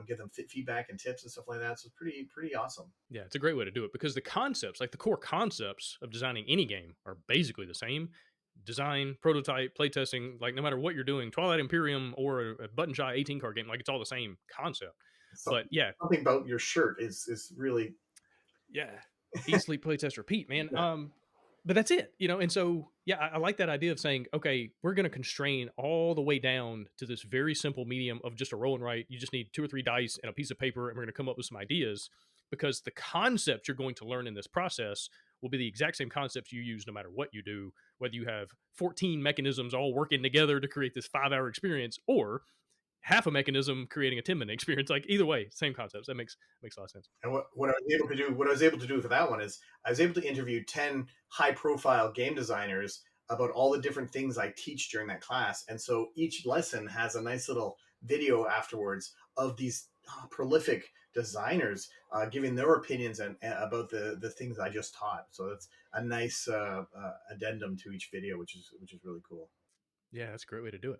give them feedback and tips and stuff like that. So it's pretty awesome. Yeah, it's a great way to do it because the concepts, like the core concepts of designing any game, are basically the same. Design, prototype, playtesting, like no matter what you're doing, Twilight Imperium or a button shy 18 card game, like it's all the same concept. So But yeah, something about your shirt is really yeah, eat, sleep, playtest, repeat, man. yeah. But that's it, and so yeah, I like that idea of saying, okay, we're going to constrain all the way down to this very simple medium of just a roll and write. You just need 2 or 3 dice and a piece of paper, and we're going to come up with some ideas because the concepts you're going to learn in this process will be the exact same concepts you use no matter what you do, whether you have 14 mechanisms all working together to create this 5-hour experience or half a mechanism creating a 10-minute experience. Like either way, same concepts. That makes a lot of sense. And what I was able to do, what I was able to do for that one is I was able to interview 10 high profile game designers about all the different things I teach during that class. And so each lesson has a nice little video afterwards of these prolific designers giving their opinions and about the things I just taught. So it's a nice addendum to each video, which is really cool. Yeah, that's a great way to do it.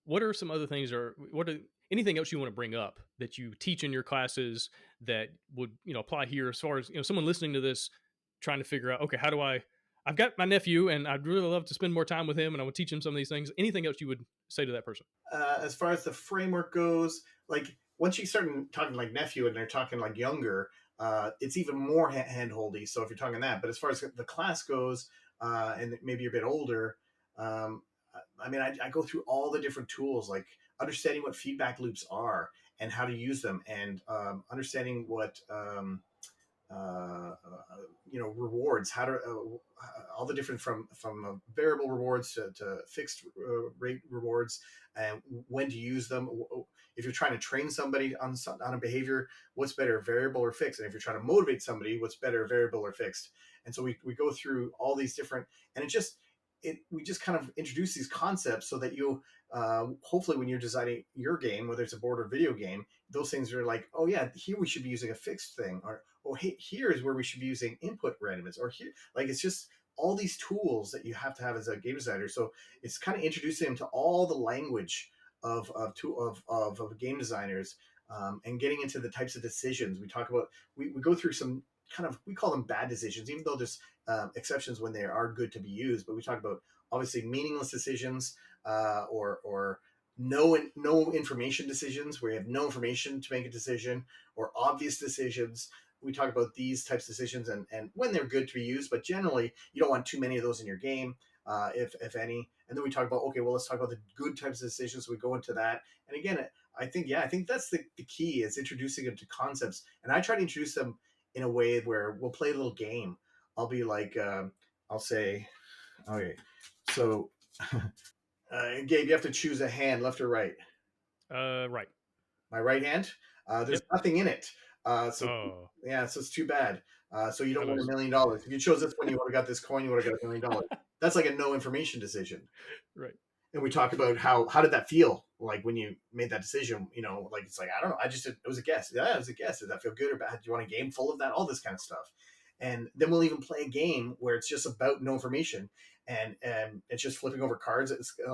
What are some other things, or what are anything else you want to bring up that you teach in your classes that would apply here? As far as someone listening to this, trying to figure out, okay, how do I? I've got my nephew, and I'd really love to spend more time with him, and I would teach him some of these things. Anything else you would say to that person? As far as the framework goes, like once you start talking like nephew and they're talking like younger, it's even more handholdy. So if you're talking that, but as far as the class goes, and maybe you're a bit older, um, I mean, I go through all the different tools, like understanding what feedback loops are and how to use them, and understanding what rewards, how to all the different from variable rewards to fixed rate rewards, and when to use them. If you're trying to train somebody on a behavior, what's better, variable or fixed? And if you're trying to motivate somebody, what's better, variable or fixed? And so we go through all these different, and we just kind of introduce these concepts so that you hopefully when you're designing your game, whether it's a board or video game, those things are like, oh yeah, here we should be using a fixed thing, or oh hey, here is where we should be using input randomness, or here, like it's just all these tools that you have to have as a game designer. So it's kind of introducing them to all the language of game designers, and getting into the types of decisions we talk about. We go through some kind of, we call them bad decisions, even though there's exceptions when they are good to be used. But we talk about obviously meaningless decisions, or no information decisions where you have no information to make a decision, or obvious decisions. We talk about these types of decisions and when they're good to be used, but generally you don't want too many of those in your game, if any. And then we talk about, okay, well, let's talk about the good types of decisions. We go into that, and again, I think that's the key is introducing them to concepts, and I try to introduce them in a way where we'll play a little game. I'll be like, I'll say, okay, so Gabe, you have to choose a hand, left or right. Right. My right hand. There's Yep. nothing in it. So Oh, yeah, so it's too bad. So you I don't win a was million dollars. If you chose this one, you would have got this coin. You would have got $1 million. That's like a no information decision. right. And we talk about how did that feel like when you made that decision. Like it's like, I don't know, it was a guess. Yeah, it was a guess. Did that feel good or bad? Do you want a game full of that? All this kind of stuff. And then we'll even play a game where it's just about no information, and it's just flipping over cards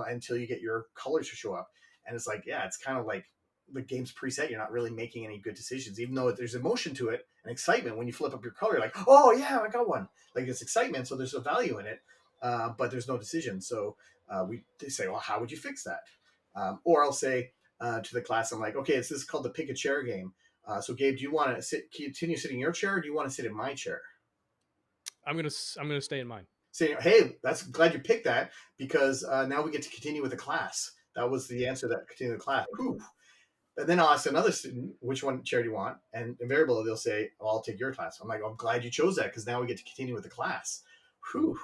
until you get your colors to show up. And it's like, yeah, it's kind of like the game's preset. You're not really making any good decisions, even though there's emotion to it and excitement when you flip up your color. You're like, oh yeah, I got one. Like it's excitement, so there's a value in it, but there's no decision. So they say, well, how would you fix that? Or I'll say to the class, I'm like, okay, this is called the pick a chair game. So Gabe, do you want to continue sitting in your chair, or do you want to sit in my chair? I'm gonna stay in mine. saying, "Hey, that's glad you picked that because now we get to continue with the class." That was the answer that continue the class. Whew. And then I'll ask another student, which one chair do you want? And invariably they'll say, oh, I'll take your class. I'm like, oh, I'm glad you chose that because now we get to continue with the class. Whew.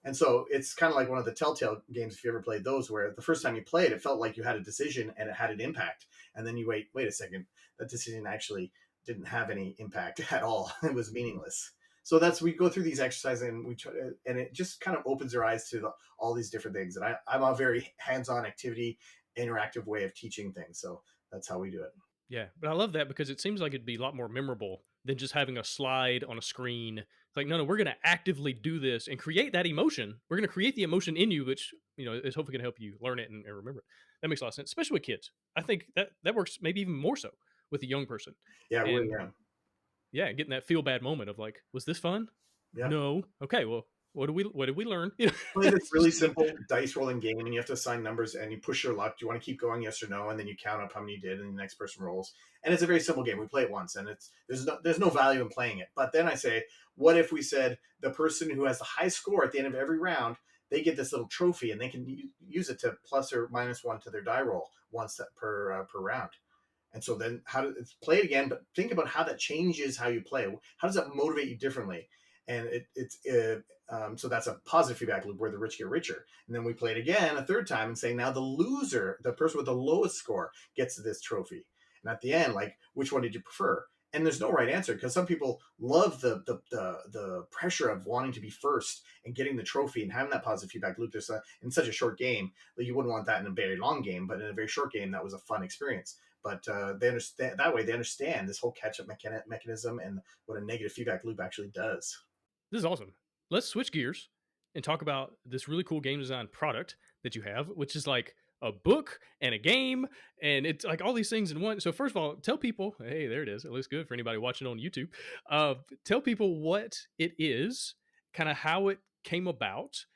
And so it's kind of like one of the telltale games, if you ever played those, where the first time you played, it felt like you had a decision and it had an impact. And then you wait a second, that decision actually didn't have any impact at all. It was meaningless. So that's, we go through these exercises and we try, and it just kind of opens our eyes to all these different things. And I'm a very hands-on activity, interactive way of teaching things. So that's how we do it. Yeah, but I love that because it seems like it'd be a lot more memorable than just having a slide on a screen. It's like, no, no, we're going to actively do this and create that emotion. We're going to create the emotion in you, which is hopefully going to help you learn it and remember it. That makes a lot of sense, especially with kids. I think that works maybe even more so with a young person. Yeah, really. And Yeah. yeah, getting that feel bad moment of like, was this fun? Yeah. No. Okay, well, what did we learn? Play this It's really just simple dice rolling game, and you have to assign numbers, and you push your luck. Do you want to keep going, yes or no? And then you count up how many you did, and the next person rolls. And it's a very simple game. We play it once, and there's no value in playing it. But then I say, what if we said the person who has the high score at the end of every round, they get this little trophy, and they can use it to plus or minus one to their die roll once per round. And so then how to play it again, but think about how that changes how you play. How does that motivate you differently? And so that's a positive feedback loop where the rich get richer. And then we play it again a third time and say, now the loser, the person with the lowest score, gets this trophy. And at the end, like, which one did you prefer? And there's no right answer because some people love the pressure of wanting to be first and getting the trophy and having that positive feedback loop. In such a short game, like you wouldn't want that in a very long game, but in a very short game, that was a fun experience. But they understand that way. They understand this whole catch-up mechanism and what a negative feedback loop actually does. This is awesome. Let's switch gears and talk about this really cool game design product that you have, which is like a book and a game, and it's like all these things in one. So first of all, tell people, hey, there it is. It looks good for anybody watching on YouTube. Tell people what it is, kind of how it came about,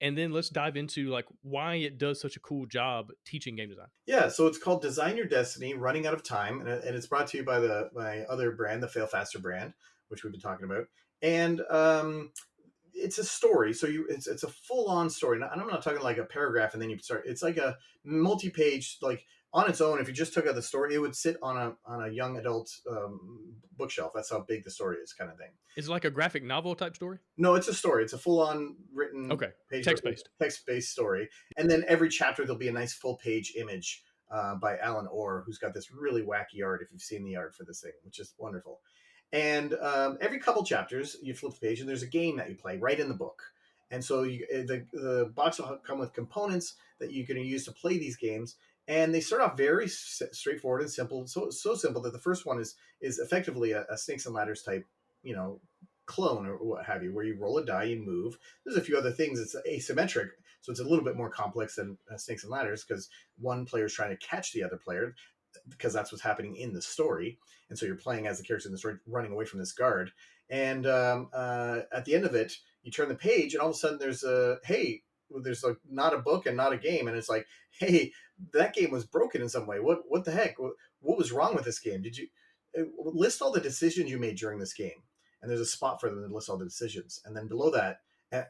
and then let's dive into like why it does such a cool job teaching game design. Yeah, so it's called Design Your Destiny: Running Out of Time, and it's brought to you by my other brand, the Fail Faster brand, which we've been talking about. And it's a story, so it's a full on story. And I'm not talking like a paragraph and then you start. It's like a multi page, like on its own. If you just took out the story, it would sit on a young adult bookshelf. That's how big the story is, kind of thing. Is it like a graphic novel type story? No, it's a story. It's a full-on written Okay, page, text based. text-based story. And then every chapter there'll be a nice full-page image by Alan Orr, who's got this really wacky art. If you've seen the art for this thing, which is wonderful. And every couple chapters, you flip the page, and there's a game that you play right in the book. And so the box will come with components that you're going to use to play these games. And they start off very straightforward and simple. So simple that the first one is effectively a snakes and ladders type, you know, clone or what have you, where you roll a die, you move. There's a few other things. It's asymmetric, so it's a little bit more complex than snakes and ladders because one player is trying to catch the other player because that's what's happening in the story. And so you're playing as the characters in the story running away from this guard. And at the end of it, you turn the page, and all of a sudden there's there's like not a book and not a game, and it's like, hey, that game was broken in some way. What the heck? What was wrong with this game? Did you list all the decisions you made during this game? And there's a spot for them to list all the decisions. And then below that,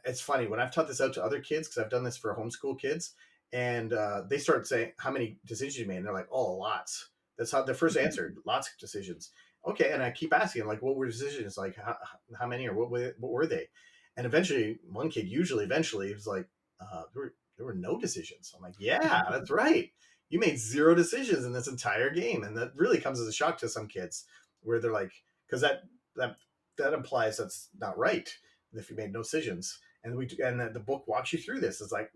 it's funny when I've taught this out to other kids because I've done this for homeschool kids, and they start saying how many decisions you made, and they're like, oh, lots. That's how their first answer, lots of decisions. Okay, and I keep asking like, what were decisions? Like how many or what were they? And eventually, one kid eventually was like, there were no decisions. I'm like, yeah, that's right. You made zero decisions in this entire game, and that really comes as a shock to some kids, where they're like, because that implies that's not right if you made no decisions. And the book walks you through this. It's like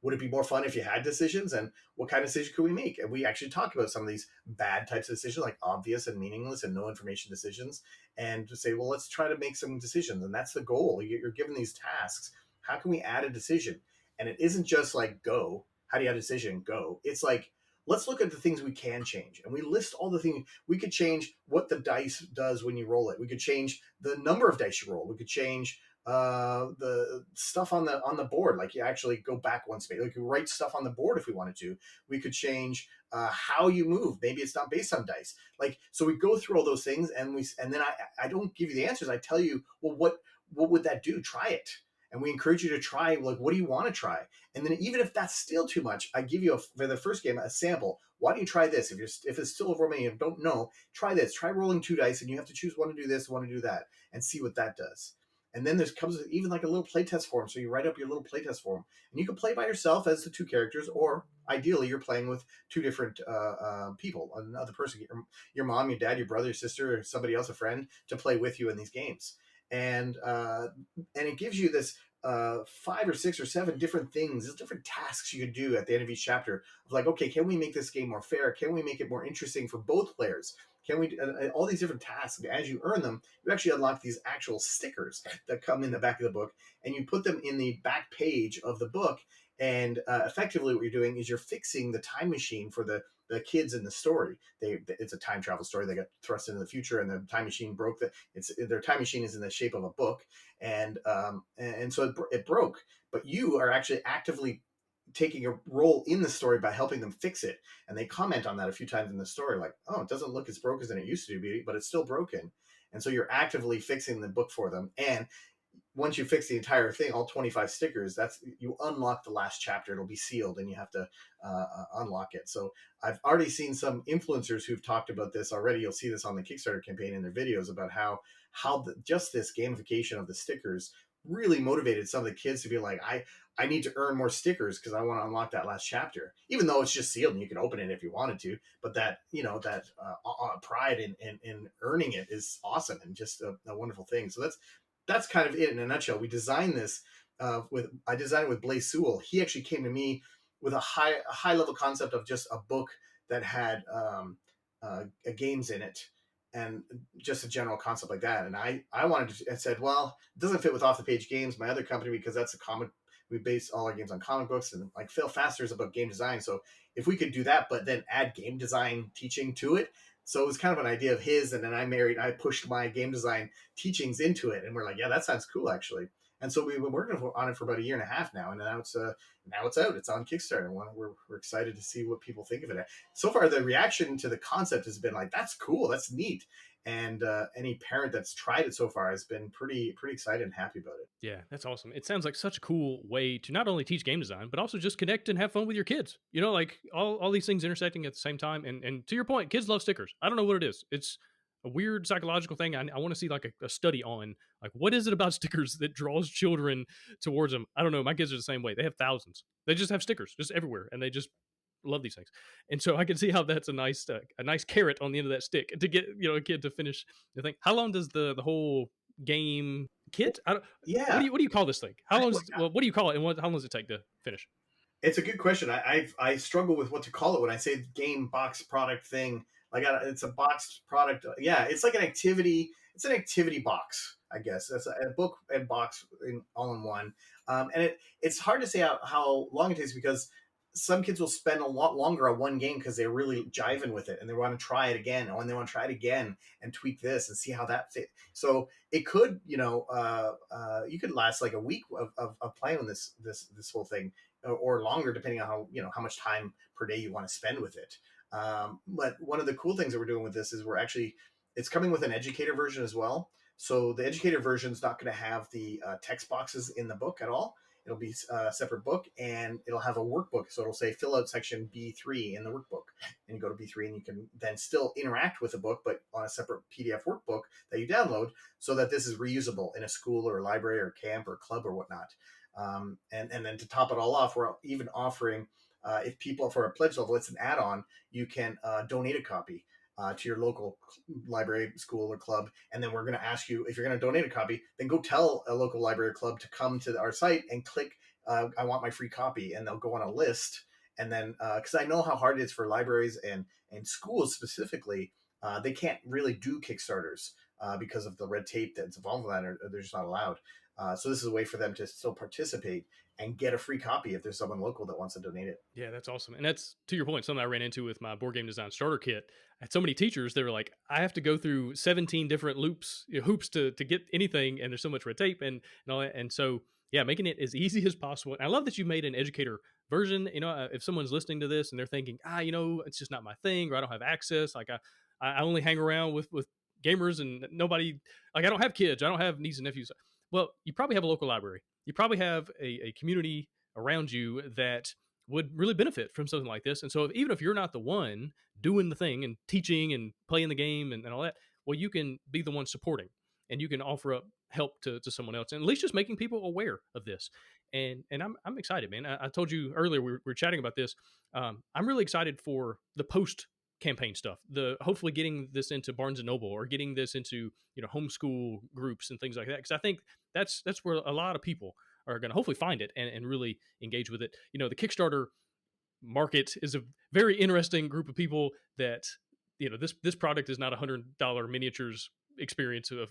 would it be more fun if you had decisions, and what kind of decision could we make? And we actually talk about some of these bad types of decisions, like obvious and meaningless and no information decisions, and to say, well, let's try to make some decisions. And that's the goal. You're given these tasks. How can we add a decision? And it isn't just like go. How do you add a decision? Go. It's like, let's look at the things we can change. And we list all the things. We could change what the dice does when you roll it. We could change the number of dice you roll. We could change the stuff on the board. Like you actually go back one space. Like you write stuff on the board if we wanted to. We could change how you move. Maybe it's not based on dice. Like, so we go through all those things, and then I don't give you the answers. I tell you, well, what would that do? Try it. And we encourage you to try, like, what do you want to try? And then even if that's still too much, I give you for the first game a sample. Why don't you try this? If it's still overwhelming and you don't know, try this. Try rolling two dice, and you have to choose one to do this, one to do that, and see what that does. And then there's comes even like a little playtest form. So you write up your little playtest form, and you can play by yourself as the two characters, or ideally you're playing with two different people, another person, your mom, your dad, your brother, your sister, or somebody else, a friend, to play with you in these games. And it gives you this five or six or seven different things, there's different tasks you could do at the end of each chapter of like, okay, can we make this game more fair? Can we make it more interesting for both players? Can we all these different tasks? As you earn them, you actually unlock these actual stickers that come in the back of the book, and you put them in the back page of the book. And effectively, what you're doing is you're fixing the time machine for the kids in the story. It's a time travel story. They got thrust into the future, and the time machine broke. Their time machine is in the shape of a book, and so it broke. But you are actually actively taking a role in the story by helping them fix it. And they comment on that a few times in the story, like, "Oh, it doesn't look as broken as it used to be, but it's still broken." And so you're actively fixing the book for them. And once you fix the entire thing, all 25 stickers, that's you unlock the last chapter. It'll be sealed, and you have to unlock it. So I've already seen some influencers who've talked about this already. You'll see this on the Kickstarter campaign in their videos about how just this gamification of the stickers really motivated some of the kids to be like, I need to earn more stickers because I want to unlock that last chapter, even though it's just sealed and you can open it if you wanted to. But that pride in earning it is awesome and just a wonderful thing. So that's kind of it in a nutshell. We designed this I designed it with Blaze Sewell. He actually came to me with a high level concept of just a book that had games in it, and just a general concept like that. And I wanted to, I said, well, it doesn't fit with Off the Page Games, my other company, because that's a comic. We base all our games on comic books, and like Fail Faster is about game design. So if we could do that, but then add game design teaching to it. So it was kind of an idea of his, and then I pushed my game design teachings into it, and we're like, yeah, that sounds cool actually. And so we've been working on it for about a year and a half now, and now it's out. It's on Kickstarter, and we're excited to see what people think of it. So far, the reaction to the concept has been like, "That's cool, that's neat," and any parent that's tried it so far has been pretty excited and happy about it. Yeah, that's awesome. It sounds like such a cool way to not only teach game design, but also just connect and have fun with your kids. You know, like all these things intersecting at the same time. And to your point, kids love stickers. I don't know what it is. It's a weird psychological thing. I want to see like a study on like what is it about stickers that draws children towards them. I don't know. My kids are the same way. They have thousands. They just have stickers just everywhere, and they just love these things. And so I can see how that's a nice carrot on the end of that stick to get a kid to finish the thing. How long does the whole game kit? I don't, Yeah, what do you call this thing? How long actually, is well? What do you call it? And how long does it take to finish? it's a good question. I struggle with what to call it when I say game box product thing. Like it's a boxed product. Yeah, it's like an activity. It's an activity box, I guess. It's a book and box all in one. And it's hard to say how long it takes because some kids will spend a lot longer on one game because they're really jiving with it and they want to try it again, and they want to try it again and tweak this and see how that fits. So it could, you could last like a week of playing this whole thing, or longer depending on how much time per day you want to spend with it. But one of the cool things that we're doing with this is it's coming with an educator version as well. So the educator version is not going to have the text boxes in the book at all. It'll be a separate book, and it'll have a workbook. So it'll say fill out section B3 in the workbook, and you go to B3, and you can then still interact with the book, but on a separate PDF workbook that you download, so that this is reusable in a school or a library or camp or club or whatnot. And then to top it all off, we're even offering, if people for a pledge level, it's an add-on, you can donate a copy to your local library, school, or club. And then we're going to ask you, if you're going to donate a copy, then go tell a local library or club to come to our site and click, I want my free copy. And they'll go on a list. And then, because I know how hard it is for libraries and schools specifically, they can't really do Kickstarters because of the red tape that's involved with that, or they're just not allowed. So this is a way for them to still participate and get a free copy if there's someone local that wants to donate it. Yeah, that's awesome. And that's, to your point, something I ran into with my board game design starter kit. I had so many teachers, they were like, I have to go through 17 different hoops to get anything, and there's so much red tape and all that. And so, yeah, making it as easy as possible. And I love that you made an educator version. If someone's listening to this and they're thinking, it's just not my thing, or I don't have access, like I only hang around with gamers and nobody, like I don't have kids, I don't have nieces and nephews. Well, you probably have a local library. you probably have a community around you that would really benefit from something like this. And so even if you're not the one doing the thing and teaching and playing the game and all that, well, you can be the one supporting, and you can offer up help to someone else, and at least just making people aware of this. And I'm excited, man. I told you earlier we were chatting about this. I'm really excited for the post campaign stuff. The hopefully getting this into Barnes and Noble, or getting this into homeschool groups and things like that. Because I think that's where a lot of people are going to hopefully find it and really engage with it. The Kickstarter market is a very interesting group of people that this product is not $100 miniatures experience of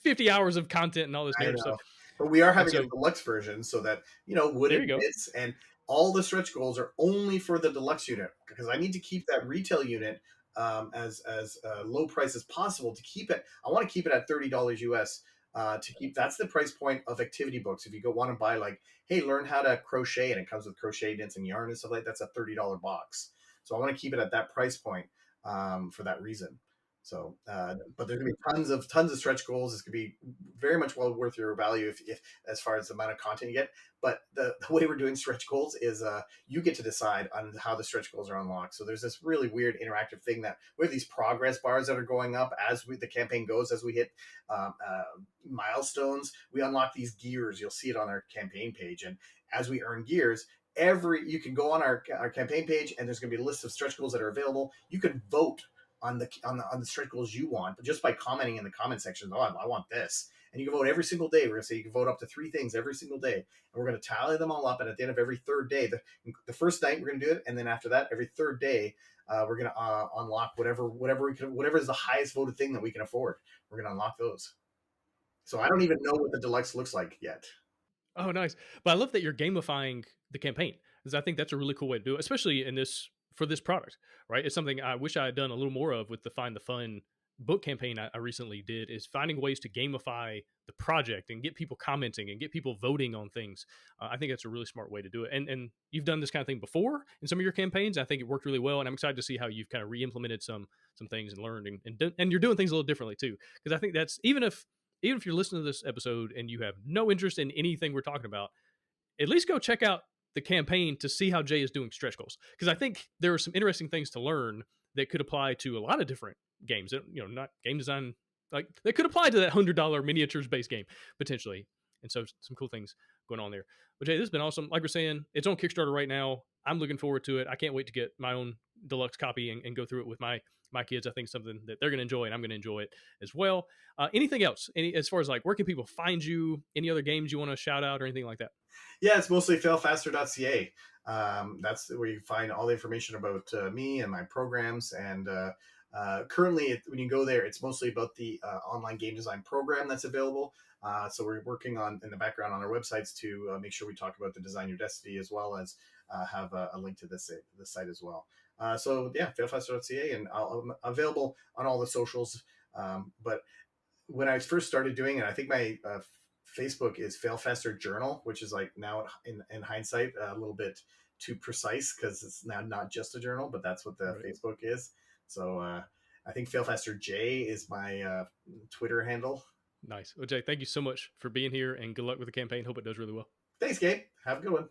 50 hours of content and all this I narrative stuff. know, but we are And having a so deluxe version so that there you wooden go. bits and all the stretch goals are only for the deluxe unit, because I need to keep that retail unit as low price as possible to keep it. I want to keep it at $30 US. To keep That's the price point of activity books. If you want to buy, like, hey, learn how to crochet, and it comes with crochet knits and yarn and stuff like that, that's a $30 box. So I want to keep it at that price point for that reason. So, but there's gonna be tons of stretch goals. It's gonna be very much well worth your value if as far as the amount of content you get. But the way we're doing stretch goals is you get to decide on how the stretch goals are unlocked. So there's this really weird interactive thing that we have these progress bars that are going up as the campaign goes. As we hit milestones, we unlock these gears. You'll see it on our campaign page, and as we earn gears, you can go on our campaign page, and there's going to be a list of stretch goals that are available. You can vote on the stretch goals you want, but just by commenting in the comment section. Oh, I want this, and you can vote every single day. We're going to say you can vote up to 3 things every single day, and we're going to tally them all up. And at the end of every third day, the first night we're going to do it, and then after that, every third day, we're going to unlock whatever is the highest voted thing that we can afford. We're going to unlock those. So I don't even know what the deluxe looks like yet. Oh, nice. But I love that you're gamifying the campaign, because I think that's a really cool way to do it, especially for this product, right? It's something I wish I had done a little more of with the Find the Fun book campaign I recently did, is finding ways to gamify the project and get people commenting and get people voting on things. I think that's a really smart way to do it. And you've done this kind of thing before in some of your campaigns. I think it worked really well, and I'm excited to see how you've kind of re-implemented some things and learned, and you're doing things a little differently too. Because I think that's, even if you're listening to this episode and you have no interest in anything we're talking about, at least go check out the campaign to see how Jay is doing stretch goals. Because I think there are some interesting things to learn that could apply to a lot of different games. Not game design, like, that could apply to that $100 miniatures based game potentially. And so some cool things going on there. But Jay, this has been awesome. Like we're saying, it's on Kickstarter right now. I'm looking forward to it. I can't wait to get my own deluxe copy and go through it with my kids. I think something that they're going to enjoy, and I'm going to enjoy it as well. Anything else? As far as, like, where can people find you? Any other games you want to shout out or anything like that? Yeah, it's mostly failfaster.ca. That's where you find all the information about me and my programs. And currently, when you go there, it's mostly about the online game design program that's available. So we're working on in the background on our websites to make sure we talk about the Design Your Destiny, as well as have a link to this site as well. So yeah, failfaster.ca, and I'm available on all the socials. But when I first started doing it, I think my Facebook is Failfaster Journal, which is, like, now in hindsight a little bit too precise, because it's now not just a journal, but that's what the Right. Facebook is. So I think Failfaster J is my Twitter handle. Nice. Well, Jay, thank you so much for being here, and good luck with the campaign. Hope it does really well. Thanks, Gabe. Have a good one.